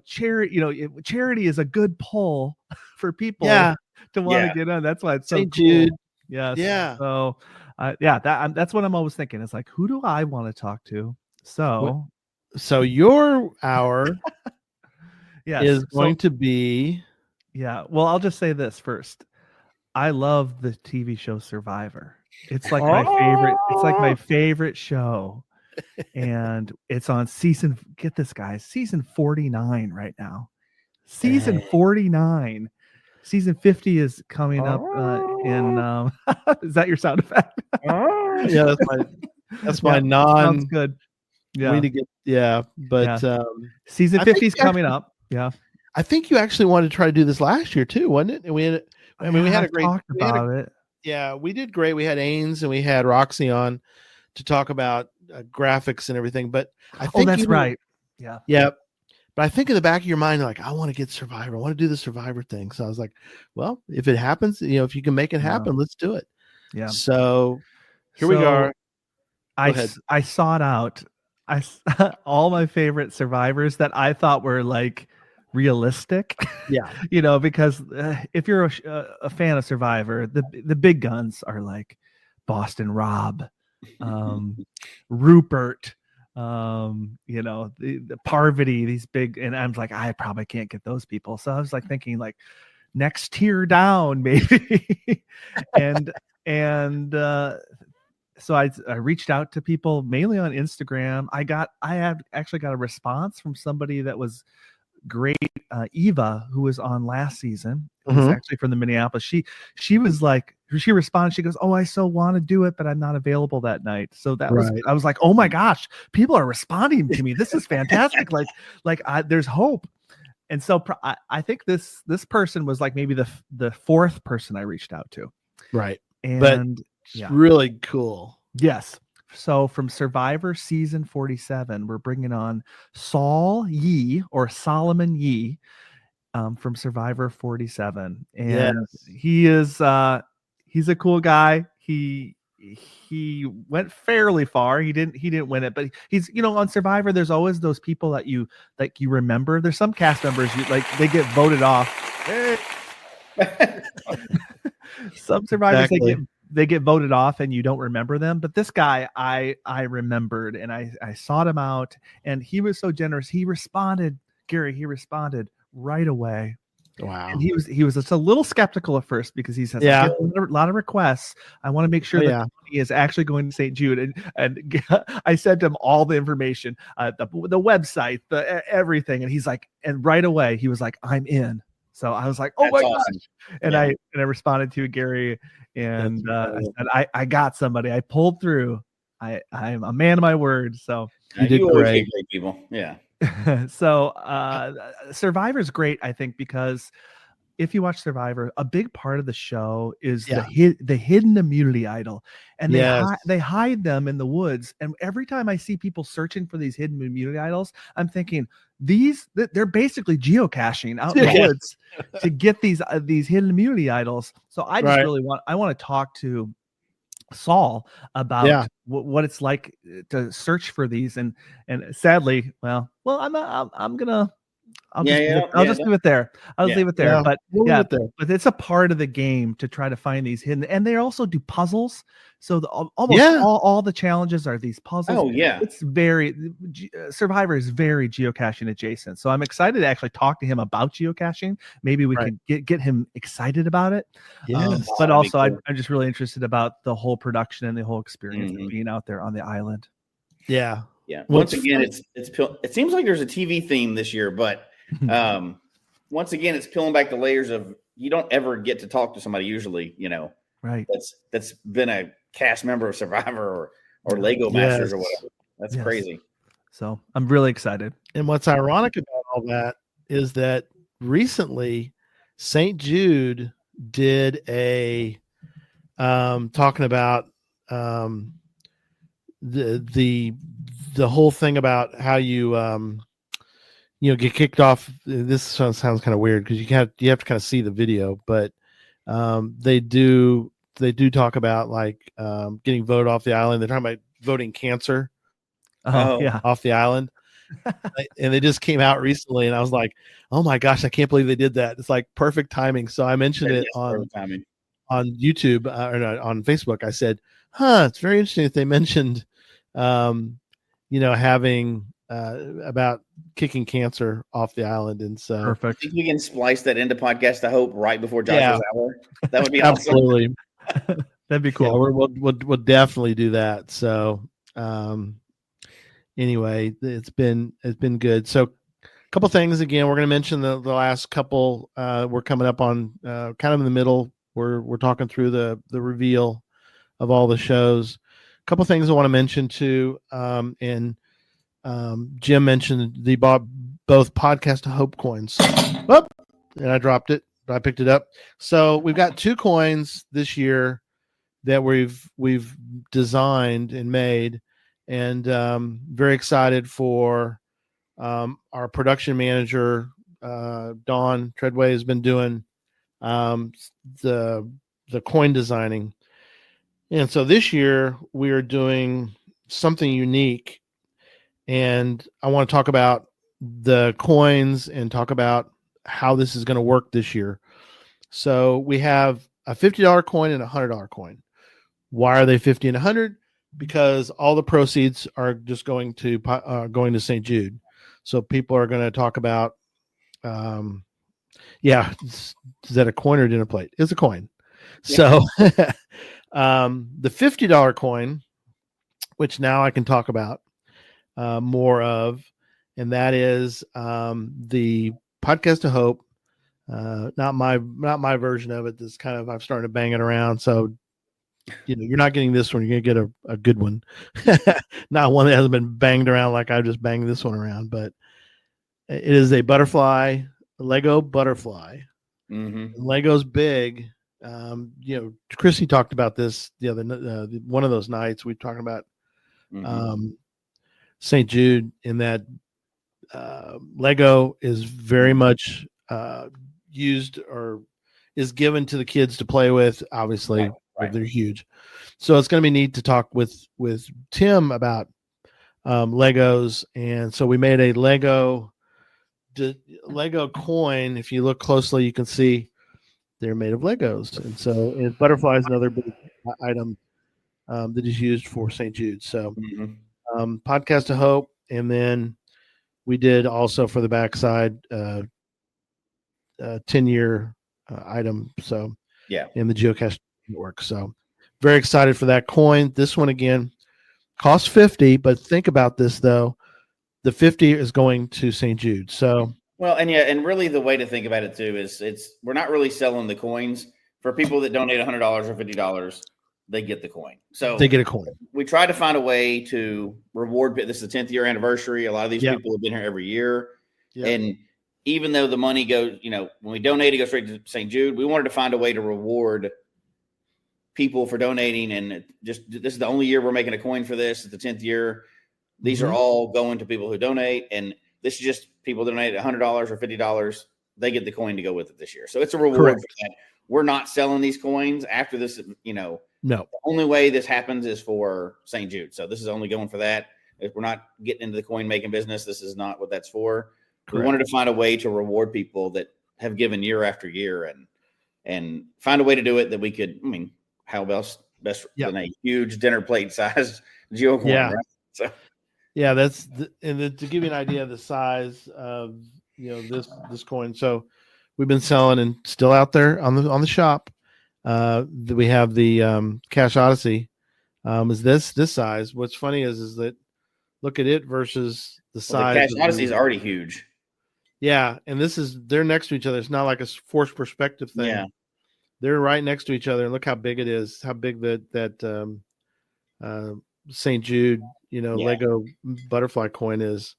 charity? Charity is a good pull for people to want to get on. That's why it's so St. cool. Jude. Yes. Yeah. So that's what I'm always thinking. It's like, who do I want to talk to? So your hour yes, is going to be. Yeah. Well, I'll just say this first. I love the TV show Survivor. It's like my favorite. It's like my favorite show, and it's on season. Get this, guys, season 49 right now. Season 49. Season 50 is coming up in. Is that your sound effect? Yeah, that's my non. Sounds good. Yeah. We need to get but season 50 is coming up. Yeah. I think you actually wanted to try to do this last year too, wasn't it? And we had. We had a great. Talked about it. Yeah, we did great. We had Ains and we had Roxy on to talk about graphics and everything. But I think that's right. Yeah. Yeah. But I think in the back of your mind, like, I want to get Survivor. I want to do the Survivor thing. So I was like, well, if it happens, if you can make it happen, let's do it. Yeah. So here we are. I sought out all my favorite survivors that I thought were like realistic. Yeah. Because if you're a fan of Survivor, the big guns are like Boston Rob, Rupert, the Parvati, these big, and I'm like, I probably can't get those people. So I was like thinking like next tier down maybe. and so I reached out to people mainly on Instagram. I have actually got a response from somebody that was great, Eva, who was on last season. Who's actually from the Minneapolis. She was like, she responded. She goes, "Oh, I so want to do it, but I'm not available that night." So that was, I was like, "Oh my gosh, people are responding to me. This is fantastic!" There's hope. And so I think this person was like maybe the fourth person I reached out to. Right. And it's really cool. Yes. So from Survivor season 47, we're bringing on Saul Yee or Solomon Yee from Survivor 47. And he is he's a cool guy. He went fairly far. He didn't win it, but he's on Survivor there's always those people that you remember. There's some cast members they get voted off. Some survivors they get voted off and you don't remember them, but this guy I remembered, and I sought him out, and he was so generous. He responded, Gary. He responded right away. Wow. And he was just a little skeptical at first because he says, I get a lot of requests. I want to make sure that the money is actually going to St. Jude. And I sent him all the information, the website, everything. And he's like, and right away he was like, I'm in. So I was like, oh, my gosh. And I responded to Gary, and I said, I got somebody. I pulled through. I'm a man of my word. So you did great, people. Yeah. So Survivor is great, I think, because if you watch Survivor, a big part of the show is the hidden immunity idol, and they hide them in the woods. And every time I see people searching for these hidden immunity idols, I'm thinking they're basically geocaching out in the woods to get these hidden immunity idols. So I just really want to talk to Saul about what it's like to search for these, and sadly, I'll just leave it there. I'll just leave it there. But but it's a part of the game to try to find these hidden, and they also do puzzles. So all the challenges are these puzzles. Oh yeah, it's very Survivor is very geocaching adjacent. So I'm excited to actually talk to him about geocaching. Maybe we can get him excited about it. But also cool. I'm just really interested about the whole production and the whole experience of being out there on the island. Yeah. Yeah. Once again, it seems like there's a TV theme this year, but once again, it's peeling back the layers of you don't ever get to talk to somebody usually, right. That's been a cast member of Survivor or Lego Masters or whatever. That's crazy. So I'm really excited. And what's ironic about all that is that recently St. Jude did a talking about the whole thing about how you get kicked off. This sounds kind of weird because you have to kind of see the video, but they do talk about like getting voted off the island. They're talking about voting cancer off the island. And they just came out recently, and I was like, oh my gosh, I can't believe they did that. It's like perfect timing. So I mentioned it on YouTube or no, on Facebook. I said, it's very interesting that they mentioned having about kicking cancer off the island. And so perfect. I think we can splice that into Podcast I Hope right before Joshua's hour. That would be awesome. Absolutely. That'd be cool. Yeah, we'll definitely do that. So anyway, it's been good. So a couple things again, we're going to mention the last couple. We're coming up on kind of in the middle. We're talking through the reveal of all the shows. A couple things I want to mention too. And Jim mentioned they bought both Podcast of Hope coins. Whoop, and I dropped it, but I picked it up. So we've got 2 coins this year that we've designed and made, and very excited for our production manager Dawn Treadway has been doing the coin designing, and so this year we are doing something unique, and I want to talk about the coins and talk about how this is going to work this year. So we have a $50 coin and a $100 coin. Why are they 50 and 100? Because all the proceeds are just going to St. Jude. So people are going to talk about, is that a coin or dinner plate? It's a coin. Yeah. So the $50 coin, which now I can talk about more of, and that is the Podcast of Hope. Not my version of it. This kind of, I've started to bang it around. So you're not getting this one. You're going to get a good one. Not one that hasn't been banged around like I just banged this one around, but it is a Lego butterfly. Mm-hmm. Lego's big. Chrissy talked about this the other one of those nights. We talked about St. Jude, in that Lego is very much used or is given to the kids to play with. Obviously, they're huge. So it's going to be neat to talk with Tim about Legos. And so we made a Lego coin. If you look closely, you can see they're made of Legos. And so butterfly is another big item that is used for St. Jude. So Podcast of Hope. And then we did also for the backside 10-year item. So in the geocache network. So very excited for that coin. This one again costs 50, but think about this though. The 50 is going to St. Jude. So and really the way to think about it too is we're not really selling the coins for people that donate $100 or $50. They get the coin. So they get a coin. We try to find a way to reward. This is the 10th year anniversary. A lot of these people have been here every year. And even though the money goes, when we donate, it goes straight to St. Jude. We wanted to find a way to reward people for donating. And this is the only year we're making a coin for this. It's the 10th year. These are all going to people who donate. And this is just people donate $100 or $50. They get the coin to go with it this year. So it's a reward for that. We're not selling these coins after this, No. The only way this happens is for St. Jude. So this is only going for that. If we're not getting into the coin making business, this is not what that's for. Correct. We wanted to find a way to reward people that have given year after year and find a way to do it that we could, how else best than a huge dinner plate size geocoin, right? So that's to give you an idea of the size of this coin. So we've been selling and still out there on the shop. We have the Cash Odyssey is this size. What's funny is that look at it versus the size. The Cash Odyssey is already huge. Yeah, and they're next to each other. It's not like a forced perspective thing. Yeah, they're right next to each other, and look how big it is. How big that St. Jude Lego butterfly coin is.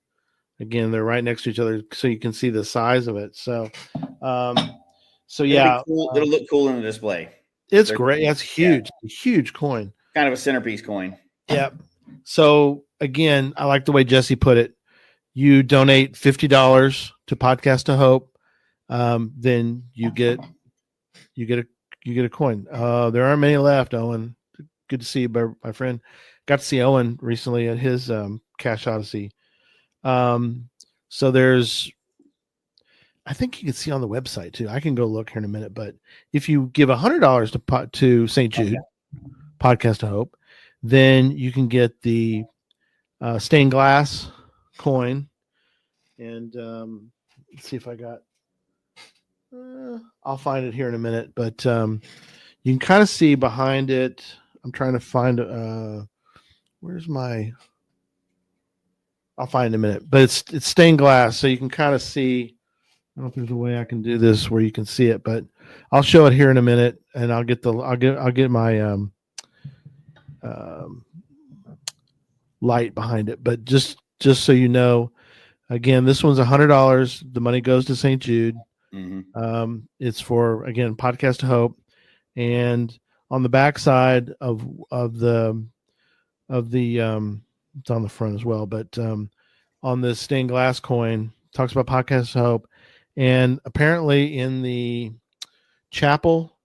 Again, they're right next to each other, so you can see the size of it. So, it'll look cool in the display. It's great. It's huge, a huge coin. Kind of a centerpiece coin. Yeah. So again, I like the way Jesse put it. You donate $50 to Podcast of Hope, then you get a you get a coin. There aren't many left, Owen. Good to see you, my friend. Got to see Owen recently at his Cash Odyssey. So there's, I think you can see on the website too. I can go look here in a minute, but if you give $100 to St. Jude Podcast of Hope, then you can get the stained glass coin. And let's see if I got. I'll find it here in a minute, but you can kind of see behind it. I'm trying to find. Where's my? I'll find it in a minute, but it's stained glass, so you can kind of see. I don't know if there's a way I can do this where you can see it, but I'll show it here in a minute, and I'll get my light behind it. But just so you know, again, this one's $100. The money goes to St. Jude. Mm-hmm. It's for, again, Podcast of Hope, and on the back side of the it's on the front as well, but on this stained glass coin talks about Podcast of Hope. And apparently in the chapel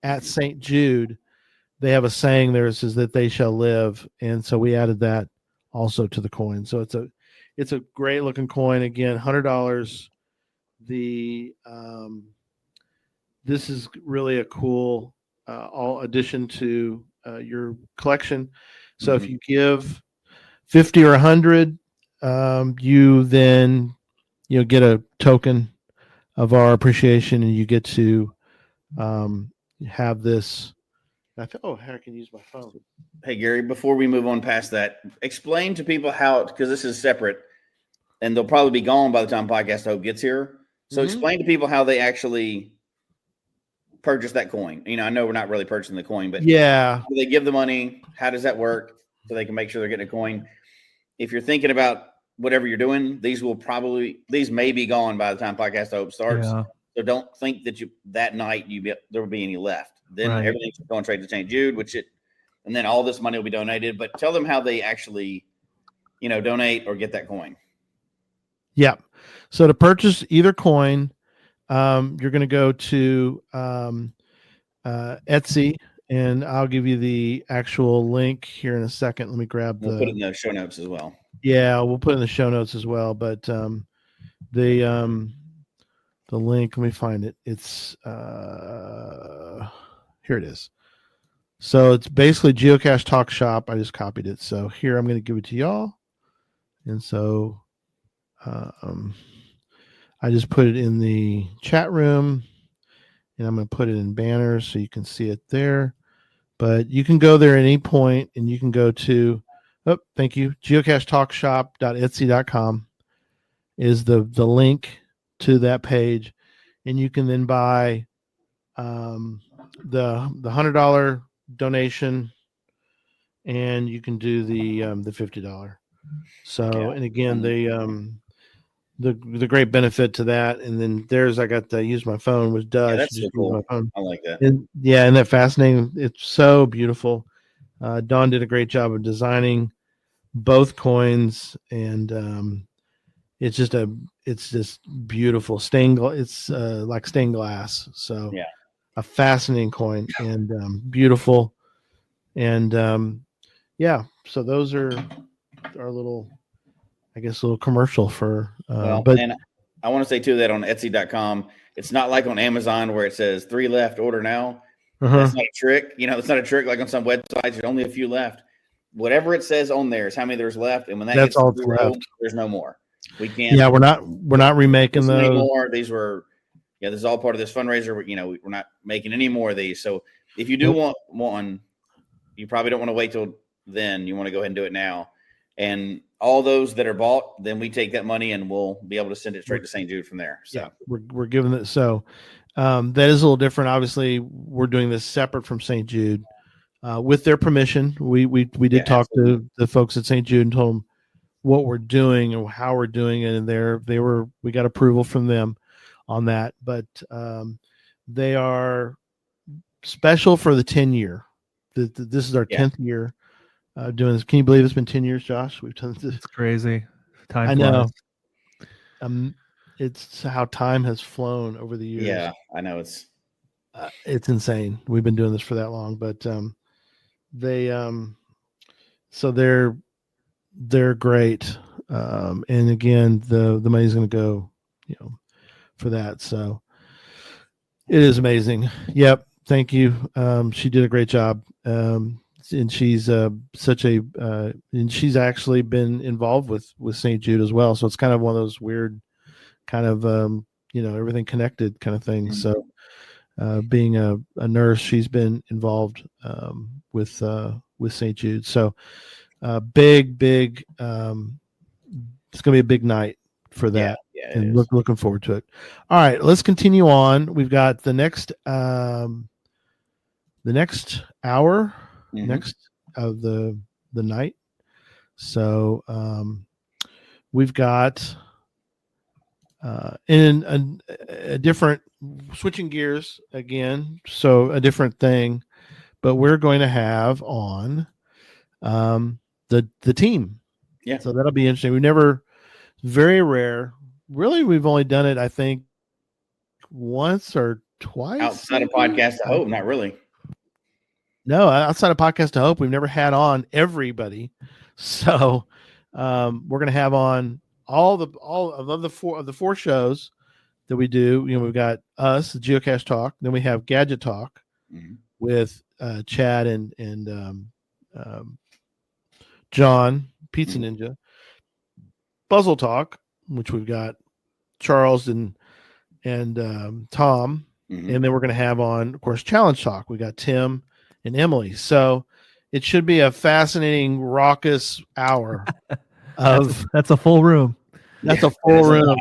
at St. Jude, they have a saying there that says that they shall live. And so we added that also to the coin. So it's a great looking coin. Again, $100. This is really a cool all addition to your collection. So if you give 50 or 100, you then get a token of our appreciation, and you get to have this. I can use my phone. Hey, Gary, before we move on past that, explain to people how, because this is separate and they'll probably be gone by the time Podcast Hope gets here. So explain to people how they actually purchase that coin. I know we're not really purchasing the coin, but yeah, how do they give the money? How does that work so they can make sure they're getting a coin? If you're thinking about whatever you're doing, these may be gone by the time Podcast Hope starts. Yeah. So don't think that that night there will be any left. Then everything's going straight to St. Jude, and then all this money will be donated. But tell them how they actually, donate or get that coin. Yeah. So to purchase either coin, you're going to go to Etsy, and I'll give you the actual link here in a second. Let me grab We'll put it in the show notes as well. Yeah, we'll put it in the show notes as well. But the link, let me find it. It's here it is. So it's basically Geocache Talk Shop. I just copied it. So here I'm going to give it to y'all. And so I just put it in the chat room, and I'm going to put it in banners so you can see it there. But you can go there at any point, and you can go to, thank you, geocachetalkshop.etsy.com is the link to that page, and you can then buy the $100 donation, and you can do the $50. So, and again, the great benefit to that, and then I got to use my phone with Dutch. Yeah, that's so cool. I like that. And that fascinating. It's so beautiful. Dawn did a great job of designing both coins, and it's just beautiful it's like stained glass. So yeah, a fascinating coin, and beautiful, and so those are our little commercial for but and I want to say too that on Etsy.com, it's not like on Amazon where it says 3 left, order now. That's not a trick. It's not a trick like on some websites. There's only a few left. Whatever it says on there is how many there's left, and when that's all zero, left, there's no more. We can't. Yeah, we're not remaking those anymore. These were, this is all part of this fundraiser. We're not making any more of these. So if you do want one, you probably don't want to wait till then. You want to go ahead and do it now. And all those that are bought, then we take that money and we'll be able to send it straight to St. Jude from there. So yeah, we're giving it. So that is a little different. Obviously, we're doing this separate from St. Jude with their permission. We did talk to the folks at St. Jude and told them what we're doing and how we're doing it, and we got approval from them on that. But they are special for the 10-year. This is our 10th year. Doing this. Can you believe it's been 10 years, Josh? We've done this. It's crazy. Time I flies. know. It's how time has flown over the years. Yeah, I know it's. it's insane. We've been doing this for that long, but so they're great. And again, the money's going to go, for that. So it is amazing. Yep. Thank you. She did a great job. And she's and she's actually been involved with St. Jude as well. So it's kind of one of those weird kind of, everything connected kind of things. So being a nurse, she's been involved with St. Jude. So big, it's going to be a big night for that. Yeah, and looking forward to it. All right, let's continue on. We've got the next hour, next of the night. So we've got in a different, switching gears again, so a different thing, but we're going to have on the team. Yeah. So that'll be interesting. Very rare. Really, we've only done it, I think, once or twice. Outside of Podcast to Hope, not really. No, outside of Podcast to Hope, we've never had on everybody. So we're going to have on all of the four shows that we do. We've got us, the Geocache Talk. Then we have Gadget Talk with Chad and John, Pizza Ninja. Puzzle Talk, which we've got Charles and Tom. And then we're going to have on, of course, Challenge Talk. We got Tim and Emily. So it should be a fascinating, raucous hour. That's a full room. That's a full room.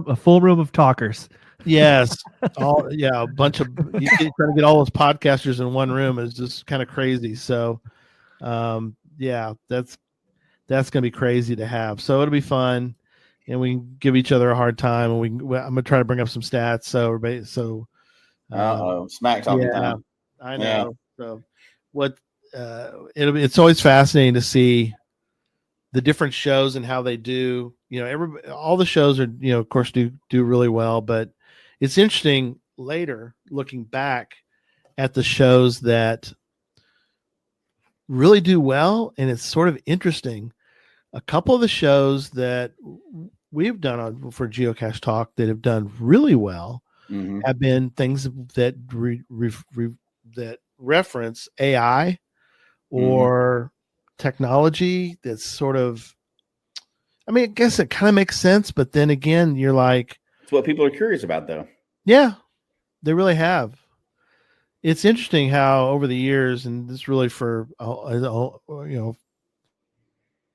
A full room of talkers. Yes. A bunch of you trying to get all those podcasters in one room is just kind of crazy. So that's going to be crazy to have. So it'll be fun, and we can give each other a hard time. And I'm going to try to bring up some stats. So everybody, smack talking time. I know. Yeah. So what it's always fascinating to see the different shows and how they do. All the shows are, of course, do really well, but it's interesting later looking back at the shows that really do well, and it's sort of interesting. A couple of the shows that we've done for Geocache Talk that have done really well have been things that that reference AI or technology. That's sort of, I guess it kind of makes sense, but then again, you're like, it's what people are curious about, though. Yeah, they really have. It's interesting how over the years, and this really for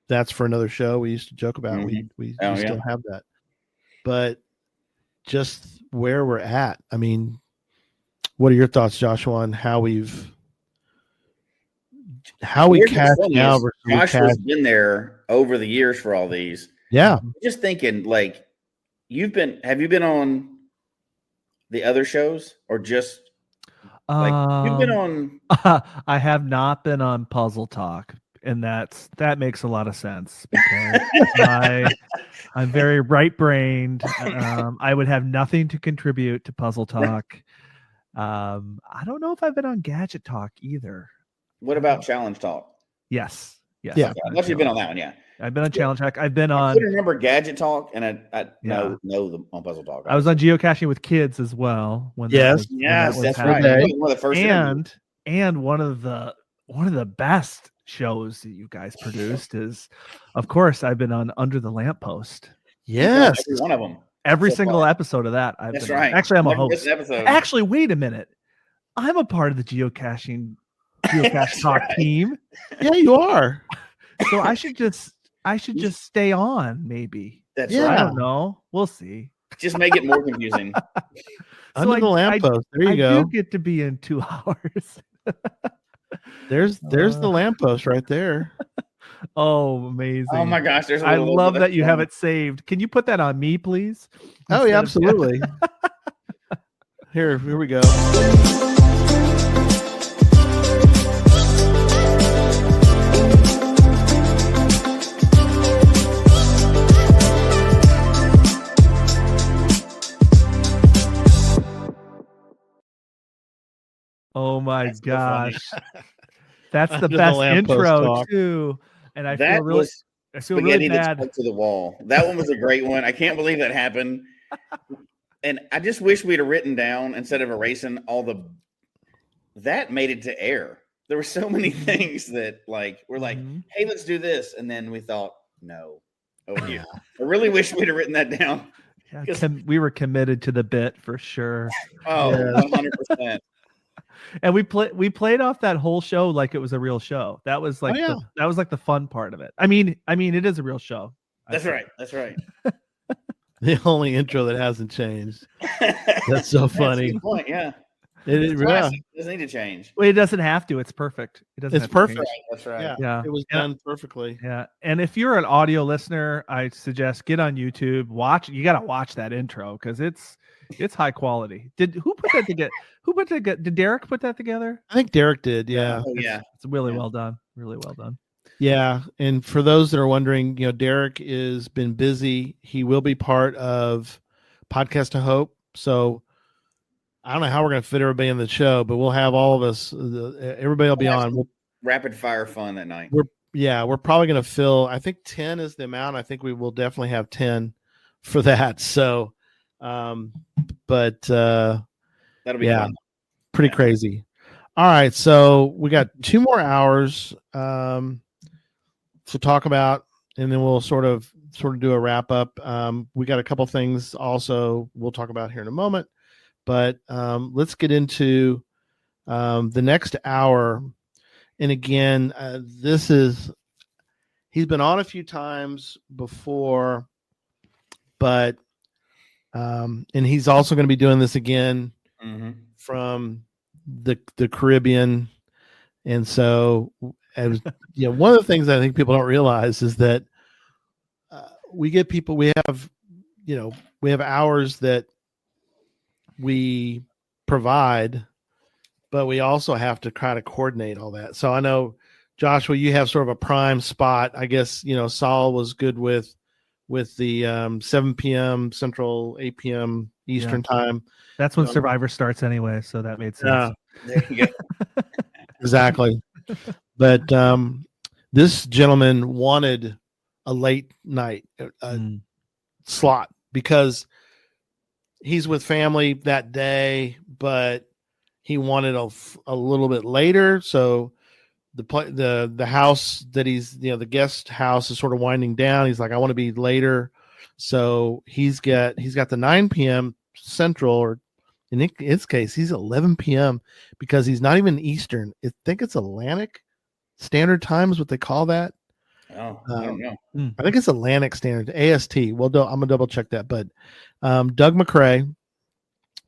that's for another show we used to joke about. We still have that, but just where we're at. What are your thoughts, Joshua, on how we cast now versus Joshua's been there over the years for all these. Yeah, just thinking, like, have you been on the other shows or just? You've been on. I have not been on Puzzle Talk, and that makes a lot of sense because I'm very right-brained. I would have nothing to contribute to Puzzle Talk. I don't know if I've been on Gadget Talk either. What about Challenge Talk? Yes. Yeah. Okay. Unless you've been on that one, yeah. I've been on Challenge Talk. I've been on. I couldn't remember Gadget Talk, and I know them on Puzzle Talk. I was on geocaching with kids as well. That's right. One of the first and one of the best shows that you guys produced is, of course, I've been on Under the Lamppost. Yes, every one of them. Every single episode of that. That's right. Actually, I'm a host. Actually, wait a minute. I'm a part of the Geocache Talk team. Yeah, you are. So I should just stay on, maybe. That's right. I don't know. We'll see. Just make it more confusing. Under the lamppost. There you go. I do get to be in 2 hours. There's the lamppost right there. Oh, amazing. Oh my gosh. I love that you have it saved. Can you put that on me, please? Oh, yeah, absolutely. Here we go. Oh my That's so funny. gosh. That's the Under the best lamppost intro talk. too. And I That feel really was spaghetti that stuck to the wall. That one was a great one. I can't believe that happened. And I just wish we'd have written down instead of erasing all the that made it to air. There were so many things that like we're like, hey, let's do this. And then we thought, no. Oh yeah. I really wish we'd have written that down. Yeah, we were committed to the bit for sure. Oh, 100%. And we played off that whole show like it was a real show. That was like that was like the fun part of it. I mean, it is a real show. That's right. That's right. The only intro that hasn't changed. That's so funny. That's a good point, yeah. It doesn't need to change. Well, it doesn't have to. It's perfect. It doesn't. It's perfect. That's right. Yeah. It was done perfectly. Yeah. And if you're an audio listener, I suggest get on YouTube. You got to watch that intro because it's high quality. Who put that together? Did Derek put that together? I think Derek did. Yeah. Oh, yeah. It's really well done. Really well done. Yeah. And for those that are wondering, Derek has been busy. He will be part of Podcast to Hope. So I don't know how we're going to fit everybody in the show, but we'll have all of us. Everybody will be on. Rapid fire fun that night. We're probably going to fill. I think 10 is the amount. I think we will definitely have 10 for that. So, but that'll be fun. Pretty crazy. All right, so we got 2 more hours to talk about, and then we'll sort of do a wrap up. We got a couple things also we'll talk about here in a moment. But let's get into the next hour. And again, he's been on a few times before, but and he's also going to be doing this again from the Caribbean. And so, one of the things I think people don't realize is that we have hours that we provide, but we also have to kind of coordinate all that. So I know, Joshua, you have sort of a prime spot. I guess, Saul was good with the 7 p.m. Central, 8 p.m. Eastern time. That's when Survivor starts anyway, so that made sense. There you go. Exactly. But this gentleman wanted a late night slot because he's with family that day, but he wanted a little bit later. So the house that he's, the guest house is sort of winding down. He's like, I want to be later. So he's got the 9 p.m. Central, or in his case, he's 11 p.m. because he's not even Eastern. I think it's Atlantic Standard Time is what they call that. Oh, I don't know. I think it's Atlantic Standard, AST. Well, I'm gonna double check that. But Doug Macrae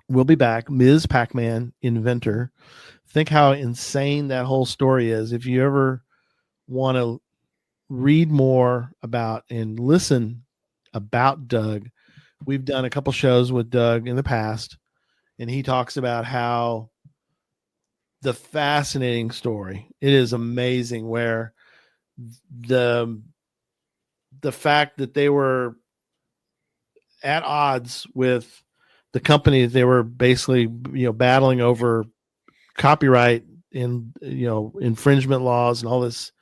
will be back. Ms. Pac-Man, inventor. Think how insane that whole story is. If you ever want to read more about and listen about Doug, we've done a couple shows with Doug in the past, and he talks about how the fascinating story. It is amazing where the fact that they were at odds with the company they were basically battling over copyright and infringement laws and all this,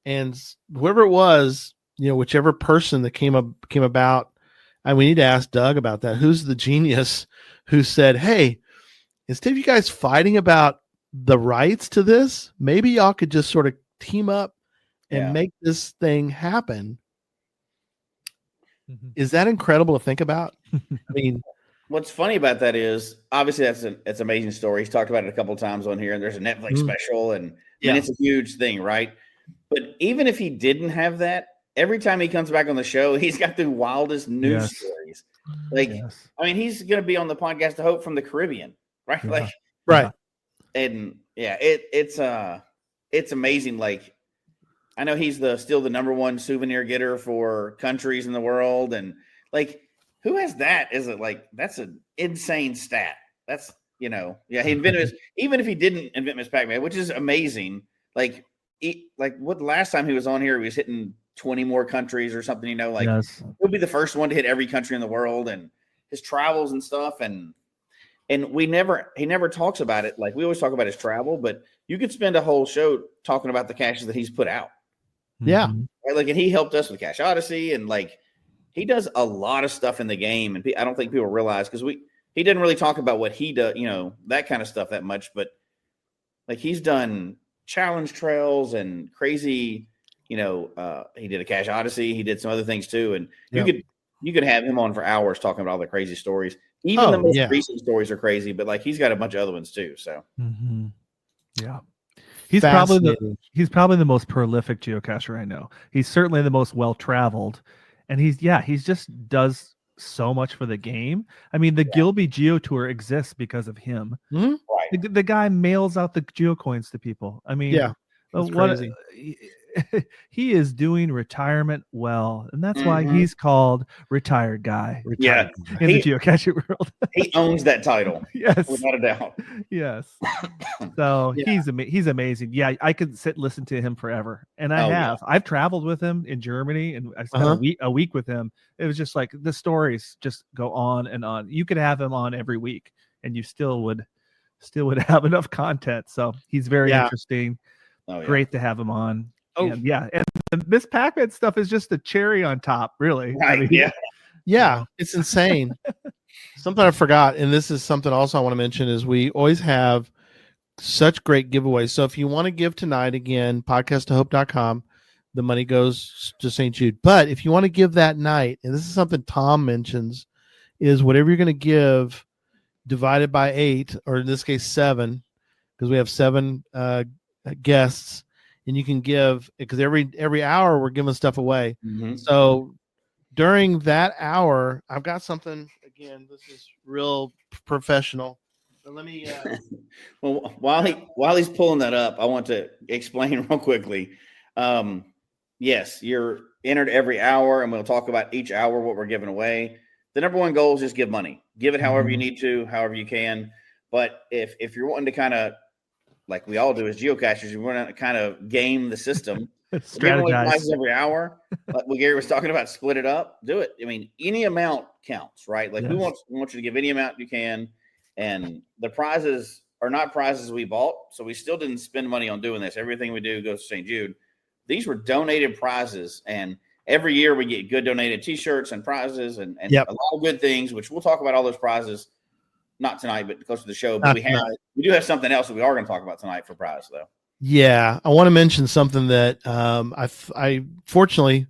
and whoever it was, whichever person that came about, and we need to ask Doug about that. Who's the genius who said, hey, instead of you guys fighting about the rights to this, maybe y'all could just sort of team up and make this thing happen. Is that incredible to think about? I mean, what's funny about that is obviously it's an amazing story. He's talked about it a couple of times on here, and there's a Netflix special, and it's a huge thing, right? But even if he didn't have that, every time he comes back on the show, he's got the wildest news stories. Like, I mean, he's going to be on the podcast to Hope from the Caribbean, right? Like, right. And it's amazing. Like, I know he's still the number one souvenir getter for countries in the world. And like, who has that? Is it like, that's an insane stat. That's, he invented even if he didn't invent Miss Pac-Man, which is amazing. Like, what the last time he was on here, he was hitting 20 more countries or something, he'll be the first one to hit every country in the world, and his travels and stuff. And And he never talks about it. Like we always talk about his travel, but you could spend a whole show talking about the caches that he's put out. Yeah. Right? Like, and he helped us with Cache Odyssey, and like he does a lot of stuff in the game. And I don't think people realize, because he didn't really talk about what he does, that kind of stuff that much, but like he's done challenge trails and crazy, he did a Cache Odyssey. He did some other things too. And you could have him on for hours talking about all the crazy stories. Even the most recent stories are crazy, but like he's got a bunch of other ones too. So yeah, he's probably the most prolific geocacher I know. He's certainly the most well-traveled, and he's just does so much for the game. I mean, the Gilby Geo Tour exists because of him. Mm-hmm. Right. The guy mails out the geocoins to people. I mean, crazy. He is doing retirement well, and that's why he's called Retired Guy. In the geocaching world, he owns that title. Yes, without a doubt. Yes. So he's amazing. Yeah, I could listen to him forever, and I have. Yeah. I've traveled with him in Germany, and I spent a week with him. It was just like the stories just go on and on. You could have him on every week, and you still would have enough content. So he's very interesting. Great to have him on. And this Pac-Man stuff is just a cherry on top, really. Right. I mean, it's insane. Something I forgot, and this is something also I want to mention, is we always have such great giveaways. So if you want to give tonight, again, podcasttohope.com, the money goes to St. Jude. But if you want to give that night, and this is something Tom mentions, is whatever you're going to give divided by 8, or in this case 7, because we have 7 guests, and you can give, because every hour we're giving stuff away. So during that hour, I've got something, again, this is real professional, but let me well, while he's pulling that up, I want to explain real quickly. Yes, you're entered every hour, and we'll talk about each hour what we're giving away. The number one goal is just give money. Give it however you need to, however you can. But if you're wanting to kind of, like we all do as geocachers, you want to kind of game the system. Strategize every hour. Like what Gary was talking about, split it up, do it. I mean, any amount counts, right? Like we want you to give any amount you can. And the prizes are not prizes we bought. So we still didn't spend money on doing this. Everything we do goes to St. Jude. These were donated prizes. And every year we get good donated t-shirts and prizes and a lot of good things, which we'll talk about all those prizes. Not tonight, but close to the show. But we do have something else that we are going to talk about tonight for prize, though. Yeah, I want to mention something that I fortunately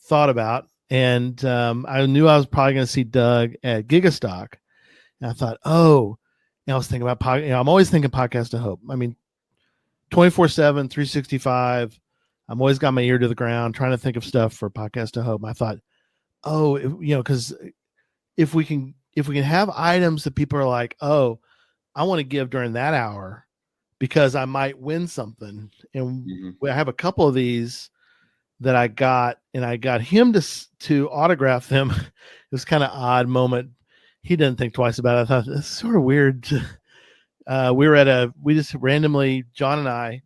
thought about, and I knew I was probably going to see Doug at Gigastock, and I thought, I was thinking about I'm always thinking Podcast to Hope. I mean, 24/7, 365. I'm always got my ear to the ground, trying to think of stuff for Podcast to Hope. I thought, because if we can have items that people are like, I want to give during that hour because I might win something. And I have a couple of these that I got, and I got him to autograph them. It was kind of odd moment. He didn't think twice about it. I thought, this is sort of weird. We just randomly, John and I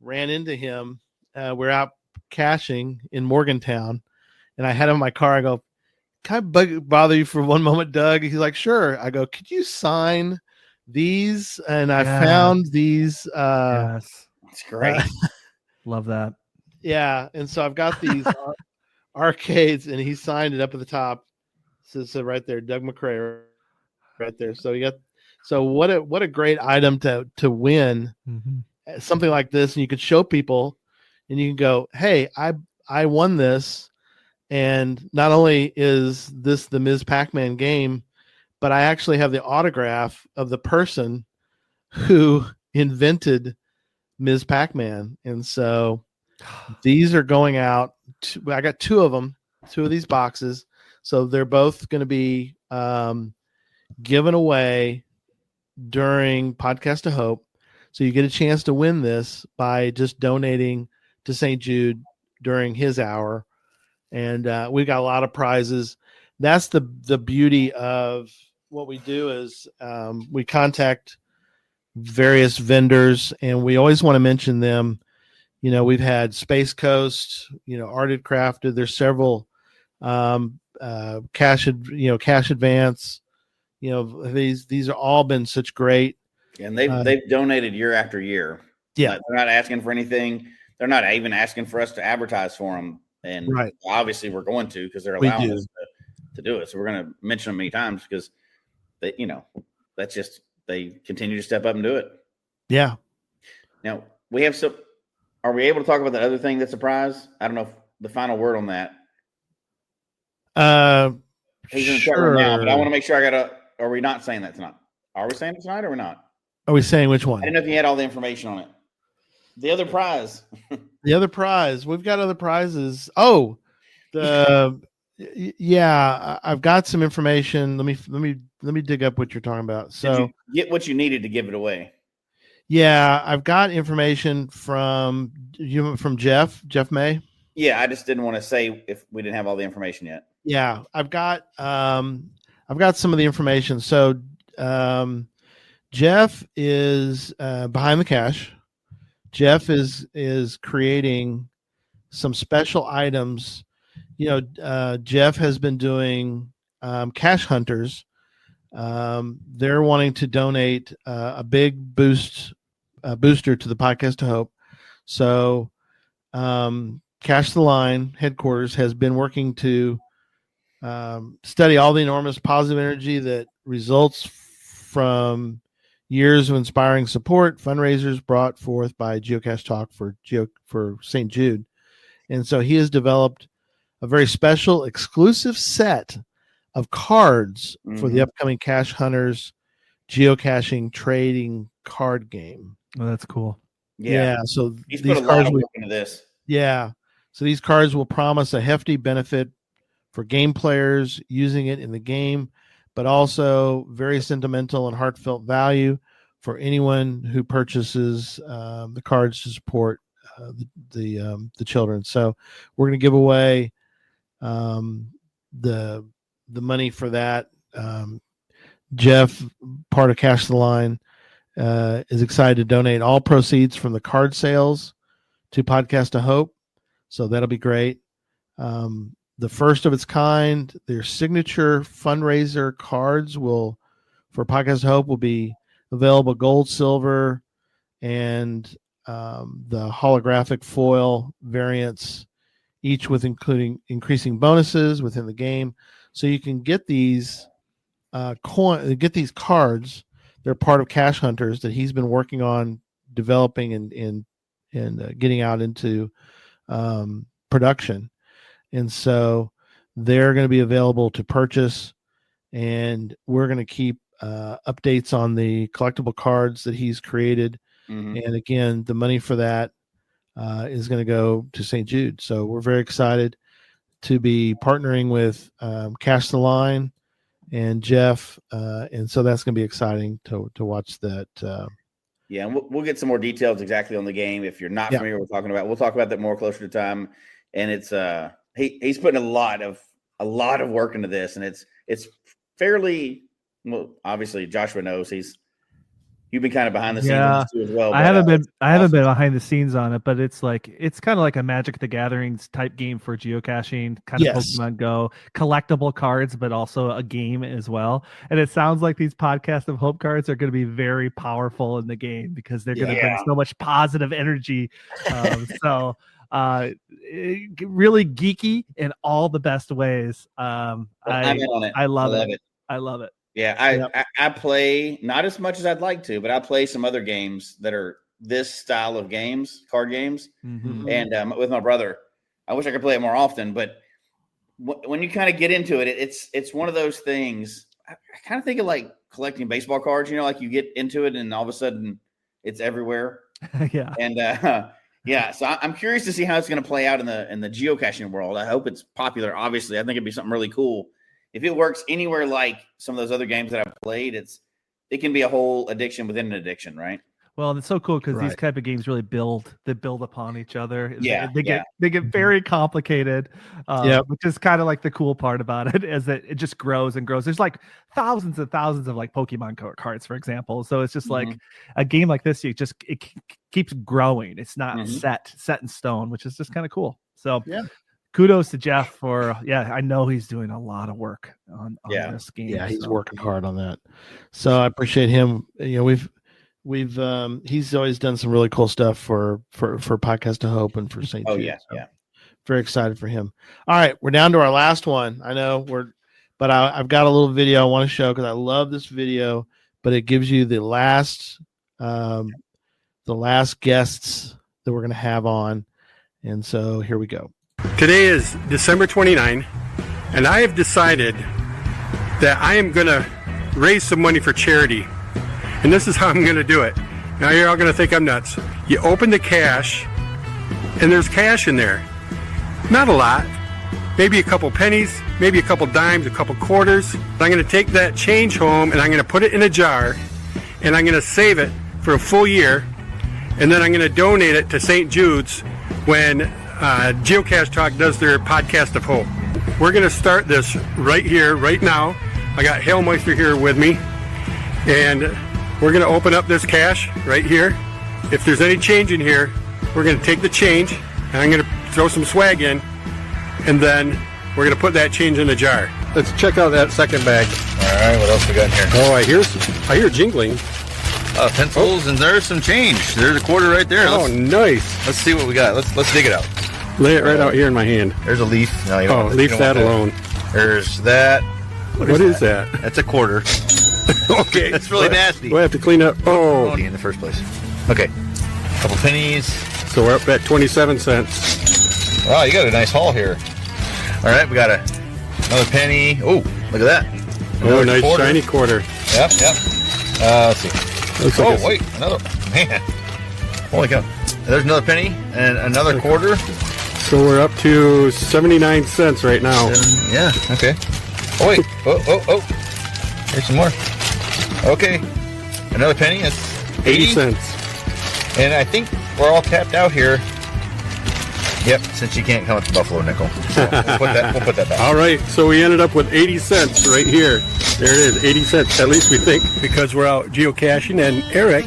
ran into him. We're out caching in Morgantown, and I had him in my car. I go, can I bother you for one moment, Doug? He's like, sure. I go, could you sign these? And I found these. Yes, that's great. Love that. Yeah, and so I've got these arcades, and he signed it up at the top. So right there, Doug Macrae, right there. So what a great item to win, something like this, and you could show people, and you can go, hey, I won this. And not only is this the Ms. Pac-Man game, but I actually have the autograph of the person who invented Ms. Pac-Man. And so these are going out. I got 2 of them, 2 of these boxes. So they're both going to be given away during Podcast to Hope. So you get a chance to win this by just donating to St. Jude during his hour. And we got a lot of prizes. That's the beauty of what we do is we contact various vendors, and we always want to mention them. We've had Space Coast, Arted Crafted. There's several Cash Advance, these are all been such great. And they've donated year after year. Yeah. They're not asking for anything. They're not even asking for us to advertise for them. And obviously we're going to, because they're allowing us to do it. So we're going to mention them many times because they, that's just, they continue to step up and do it. Yeah. Now we have some, are we able to talk about the other thing that's a prize? I don't know if the final word on that. He's in the chat right now, but I want to make sure are we not saying that tonight? Are we saying it tonight or are we not? Are we saying which one? I didn't know if you had all the information on it. The other prize. The other prize. We've got other prizes. Oh, yeah, I've got some information. Let me dig up what you're talking about. So did you get what you needed to give it away? Yeah, I've got information from Jeff May. Yeah, I just didn't want to say if we didn't have all the information yet. Yeah, I've got some of the information. So Jeff is behind the cash. Jeff is creating some special items. Jeff has been doing cash hunters. They're wanting to donate a big booster to the Podcast to Hope. So Cash the Line headquarters has been working to study all the enormous positive energy that results from years of inspiring support, fundraisers brought forth by Geocache Talk for St. Jude. And so he has developed a very special exclusive set of cards for the upcoming Cache Hunters geocaching trading card game. Oh, that's cool. Yeah. So he's put a lot of work into this. Yeah. So these cards will promise a hefty benefit for game players using it in the game, but also very sentimental and heartfelt value for anyone who purchases the cards to support the children. So we're going to give away the money for that. Jeff, part of Cash the Line, is excited to donate all proceeds from the card sales to Podcast to Hope. So that'll be great. The first of its kind, their signature fundraiser cards for Podcast to Hope will be available gold, silver, and the holographic foil variants, each with increasing bonuses within the game. So you can get these cards. They're part of Cache Hunters that he's been working on developing and getting out into production. And so they're going to be available to purchase, and we're going to keep updates on the collectible cards that he's created. And again, the money for that is going to go to St. Jude. So we're very excited to be partnering with Cash the Line and Jeff. And so that's going to be exciting to watch that. Yeah, and we'll get some more details exactly on the game. If you're not familiar with what we're talking about, we'll talk about that more closer to time. And it's he's putting a lot of work into this, and it's fairly well. Obviously, Joshua knows you've been kind of behind the scenes too as well. I haven't been behind the scenes on it, but it's kind of like a Magic the Gathering type game for geocaching, kind of Pokemon Go, collectible cards, but also a game as well. And it sounds like these Podcast of Hope cards are going to be very powerful in the game because they're going to bring so much positive energy. Really geeky in all the best ways. I'm in on it. I love it. I love it. Yeah, I play not as much as I'd like to, but I play some other games that are this style of games, card games. And with my brother, I wish I could play it more often. But when you kind of get into it, it's one of those things. I kind of think of like collecting baseball cards. Like you get into it, and all of a sudden it's everywhere. And so I'm curious to see how it's going to play out in the geocaching world. I hope it's popular. Obviously, I think it'd be something really cool. If it works anywhere like some of those other games that I've played, it can be a whole addiction within an addiction, right? Well, it's so cool because these type of games really build upon each other. They get very complicated, which is kind of like the cool part about it, is that it just grows and grows. There's like thousands and thousands of like Pokemon cards, for example. So it's just like a game like this, it keeps growing. It's not set in stone, which is just kind of cool. So kudos to Jeff for, I know he's doing a lot of work on this game. Yeah, he's working hard on that. So I appreciate him. You know, we've he's always done some really cool stuff for Podcast to Hope and for St. Oh, Jude. yeah, So yeah. very excited for him. All right, we're down to our last one. I know but I've got a little video I want to show because I love this video, but it gives you the last guests that we're going to have on. And so here we go. Today is December 29, and I have decided that I am going to raise some money for charity. And this is how I'm going to do it. Now you're all going to think I'm nuts. You open the cash, and there's cash in there. Not a lot. Maybe a couple pennies, maybe a couple dimes, a couple quarters. I'm going to take that change home, and I'm going to put it in a jar, and I'm going to save it for a full year, and then I'm going to donate it to St. Jude's when Geocache Talk does their Podcast of Hope. We're going to start this right here, right now. I got Hailmeister here with me, and we're going to open up this cash right here. If there's any change in here, we're going to take the change, and I'm going to throw some swag in, and then we're going to put that change in the jar. Let's check out that second bag. All right, what else we got in here? Oh, I hear jingling. Pencils, and there's some change. There's a quarter right there. Nice. Let's see what we got. Let's dig it out. Lay it right out here in my hand. There's a leaf. No, you don't leave that alone. There's that. What is that? That's a quarter. Okay. That's really nasty. We'll have to clean up. Oh. In the first place. Okay. Couple pennies. So we're up at 27 cents. Wow, you got a nice haul here. All right, we got another penny. Oh, look at that. Another nice quarter. Shiny quarter. Yep. Let's see. Wait, another. Man. Holy cow. There's another penny and another quarter. So we're up to 79 cents right now. Yeah, okay. Oh, wait. Oh. Here's some more. Okay. Another penny. That's 80 cents. And I think we're all tapped out here. Yep, since you can't come with the Buffalo nickel. So we'll put that back. All right, so we ended up with 80 cents right here. There it is, 80 cents, at least we think. Because we're out geocaching, and Eric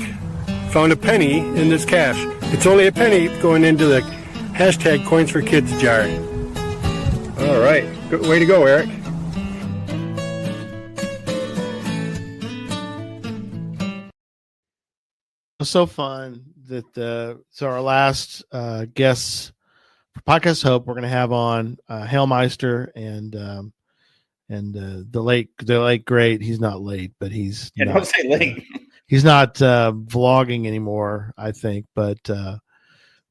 found a penny in this cache. It's only a penny going into the hashtag Coins for Kids jar. All right, good way to go, Eric. It was so fun that so our last guests for Podcast Hope we're going to have on Hailmeister and the late great. He's not late, but he's don't say late. He's not vlogging anymore, I think. But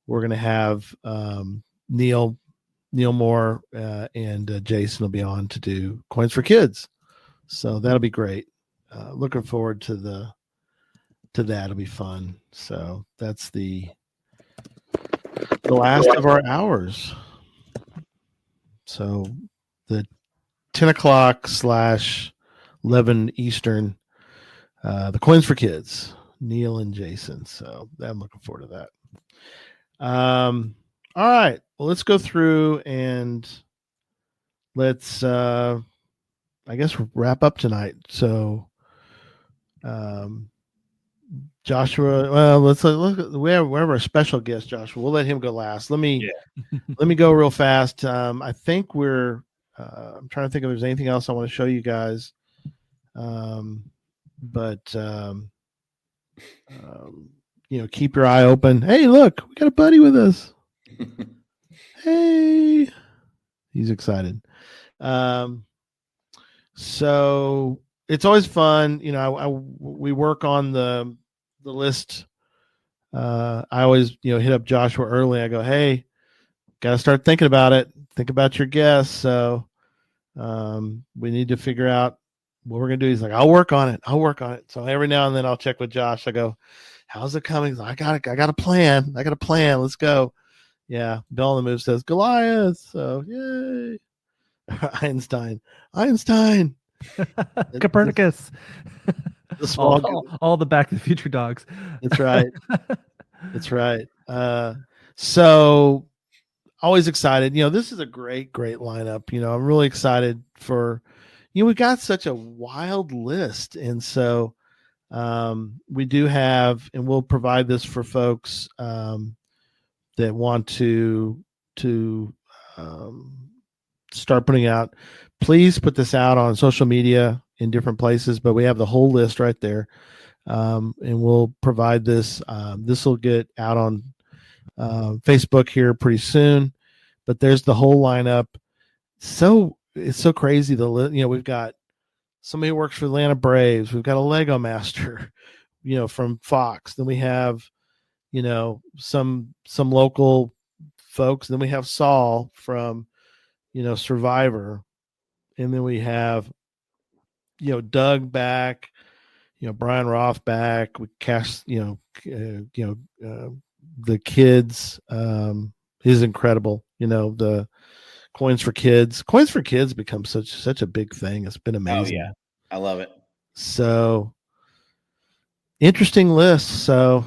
we're going to have Neil Moore and Jason will be on to do Coins for Kids, so that'll be great. Looking forward to that. It'll be fun. So that's the last of our hours. So the 10 o'clock / 11 Eastern, the Coins for Kids, Neil and Jason. So I'm looking forward to that. All right. Well, let's go through and let's, I guess, wrap up tonight. So, Joshua, well, let's look. We have our special guest, Joshua. We'll let him go last. Let me go real fast. I think I'm trying to think if there's anything else I want to show you guys. Keep your eye open. Hey, look, we got a buddy with us. Hey, he's excited. So it's always fun. We work on the list. I always, hit up Joshua early. I go, hey, got to start thinking about it. Think about your guests. So we need to figure out what we're going to do. He's like, I'll work on it. So every now and then I'll check with Josh. I go, how's it coming? He's like, I got a plan. Let's go. Yeah. Bill on the Move says Goliath. So yay. Einstein. Copernicus. All the Back to the Future dogs. That's right. So always excited. This is a great lineup. I'm really excited for, we got such a wild list. And so we do have, and we'll provide this for folks that want to start putting out. Please put this out on social media in different places, but we have the whole list right there. And we'll provide this. This will get out on Facebook here pretty soon, but there's the whole lineup. So it's so crazy. We've got somebody who works for the Atlanta Braves. We've got a Lego master, from Fox. Then we have, some local folks. Then we have Saul from, Survivor. And then we have, Doug back, Bryan Roth back. We cast, the kids is incredible. The Coins for Kids. Coins for Kids become such a big thing. It's been amazing. Oh yeah, I love it. So interesting list. So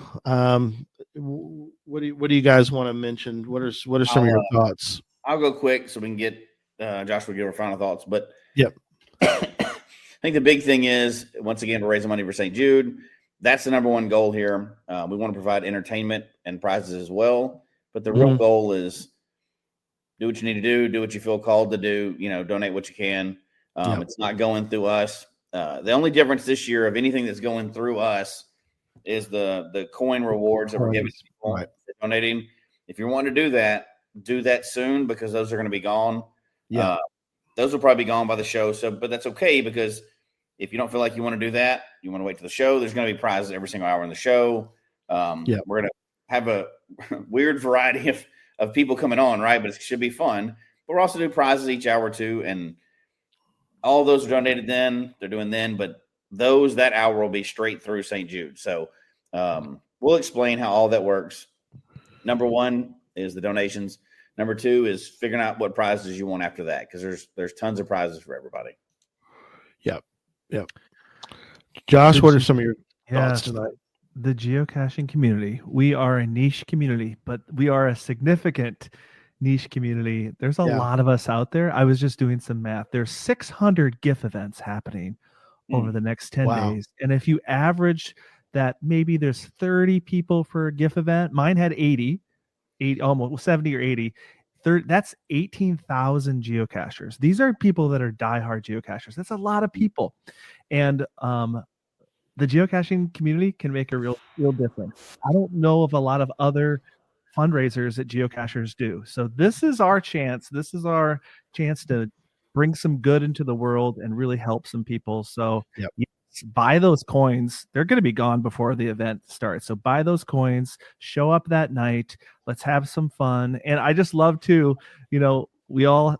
what do you guys want to mention? What are some of your thoughts? I'll go quick so we can get Joshua give our final thoughts. But yep. I think the big thing is, once again, we're raising money for St. Jude. That's the number one goal here. We want to provide entertainment and prizes as well. But the real goal is do what you need to do what you feel called to do, donate what you can. It's not going through us. The only difference this year of anything that's going through us is the coin rewards that we're giving people donating. If you want to do that soon, because those are going to be gone. Yeah. Those will probably be gone by the show. But that's okay, because if you don't feel like you want to do that, you want to wait to the show, there's going to be prizes every single hour in the show. We're going to have a weird variety of people coming on, right? But it should be fun. But we're also doing prizes each hour or two, and all those are donated then. They're doing then, but that hour will be straight through St. Jude. So we'll explain how all that works. Number one is the donations. Number two is figuring out what prizes you want after that, because there's tons of prizes for everybody. Yep. Josh, what are some of your thoughts tonight? The geocaching community. We are a niche community, but we are a significant niche community. There's a lot of us out there. I was just doing some math. There's 600 GIF events happening over the next 10 days. And if you average that, maybe there's 30 people for a GIF event. Mine had 80, almost 70 or 80. That's 18,000 geocachers. These are people that are diehard geocachers. That's a lot of people. And the geocaching community can make a real difference. I don't know of a lot of other fundraisers that geocachers do. So this is our chance. This is our chance to bring some good into the world and really help some people. So yes, buy those coins. They're going to be gone before the event starts. So buy those coins, show up that night. Let's have some fun. And I just love to, we all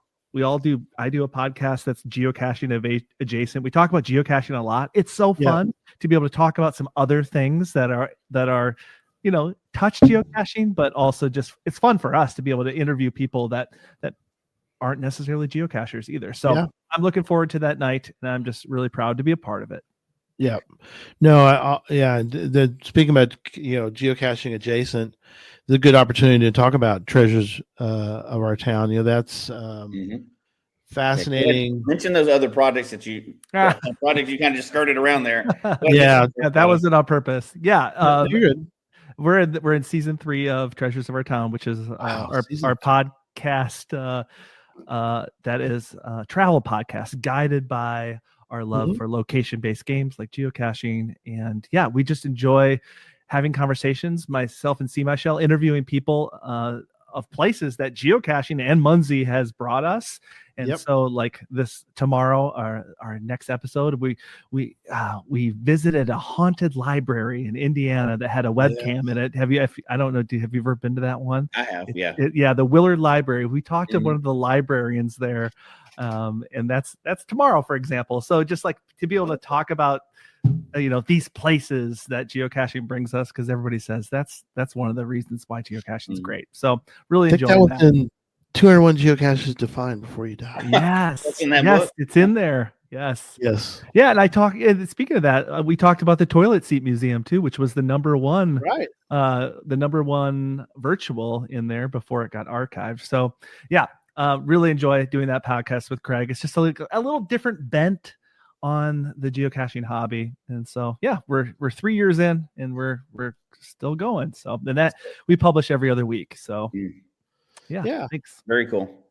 do. I do a podcast that's geocaching adjacent. We talk about geocaching a lot. It's so fun to be able to talk about some other things that are touch geocaching, but also just it's fun for us to be able to interview people that aren't necessarily geocachers either. So I'm looking forward to that night, and I'm just really proud to be a part of it. Yeah. No, speaking about, geocaching adjacent, it's a good opportunity to talk about treasures of our town. That's fascinating. Mention those other projects that you projects you kind of just skirted around there. That wasn't on purpose. You're good. We're in season 3 of Treasures of Our Town, which is our podcast that is a travel podcast guided by our love for location-based games like geocaching. And we just enjoy having conversations, myself and C. Michelle, interviewing people of places that geocaching and Muncie has brought us. And so like this tomorrow, our next episode, we visited a haunted library in Indiana that had a webcam in it. Have you ever been to that one? I have. The Willard Library. We talked to one of the librarians there. And that's tomorrow, for example. So just like to be able to talk about, these places that geocaching brings us, because everybody says that's one of the reasons why geocaching is great. So really enjoying that. 201 geocaches defined before you die. Yes, book? It's in there. Yes. Yeah, and speaking of that, we talked about the Toilet Seat Museum too, which was the number one, the number one virtual in there before it got archived. So really enjoy doing that podcast with Craig. It's just a little different bent on the geocaching hobby, and so we're 3 years in, and we're still going. So and that we publish every other week. So thanks. Very cool.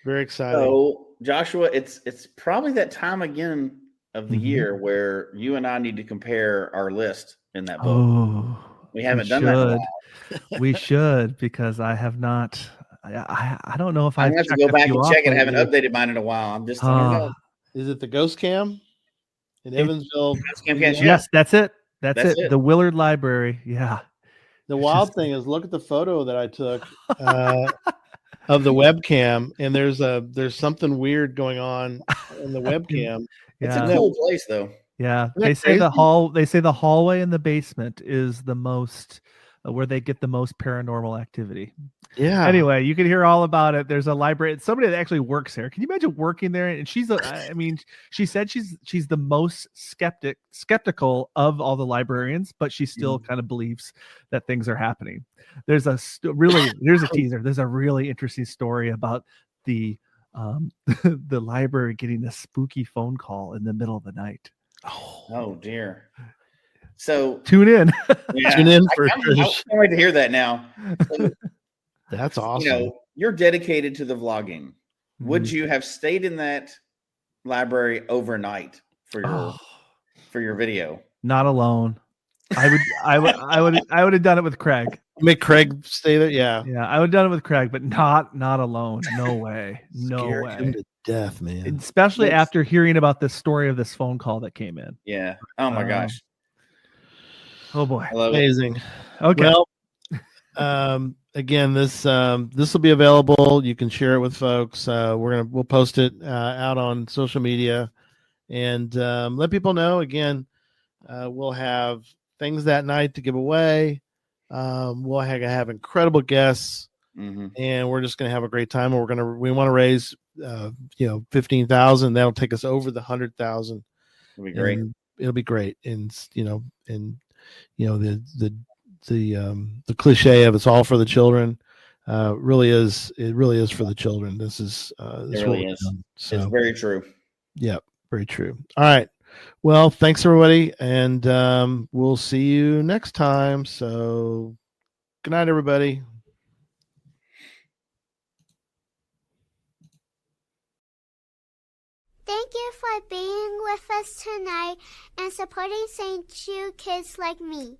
Very exciting. So, Joshua, it's probably that time again of the year where you and I need to compare our list in that book. Oh, We haven't done that in a while. We should, because I have not. I don't know if I'm I've gonna have to checked go a back few and off check it. I haven't lately. updated mine in a while. I don't know. Is it the Ghost Cam in Evansville? Cam Cash, yeah. Yes, that's it. That's That's it. it. The Willard Library. Yeah. The wild thing is, look at the photo that I took of the webcam, and there's something weird going on in the webcam. It's a Yeah. cool place, though. Yeah, Isn't they that say crazy? They say the hallway in the basement is the most where they get the most paranormal activity. Yeah. Anyway, you can hear all about it. There's a library. It's somebody that actually works there. Can you imagine working there? And I mean, she said she's the most skeptical of all the librarians, but she still kind of believes that things are happening. There's a here's a teaser. There's a really interesting story about the the library getting a spooky phone call in the middle of the night. Oh dear. So tune in. Yeah, Tune in for I can't wait to hear that now. So, That's awesome. You're dedicated to the vlogging. Would you have stayed in that library overnight for your video? Not alone. I would have done it with Craig. Make Craig stay there. Yeah. Yeah, I would have done it with Craig, but not alone. No way. No Scare way. him to death, man. Especially after hearing about this story of this phone call that came in. Yeah. Oh my gosh. Oh boy. I love Amazing. Okay. Well, again, this will be available. You can share it with folks. We'll post it out on social media, and let people know. Again, we'll have things that night to give away. We'll have incredible guests, and we're just going to have a great time. And we want to raise 15,000. That'll take us over the 100,000. It'll be great. It'll be great. And the cliche of it's all for the children really is. It really is for the children. This is it really is. So, it's very true. Yeah, very true. All right. Well, thanks everybody, and we'll see you next time. So, good night, everybody. Thank you for being with us tonight and supporting St. Jude kids like me.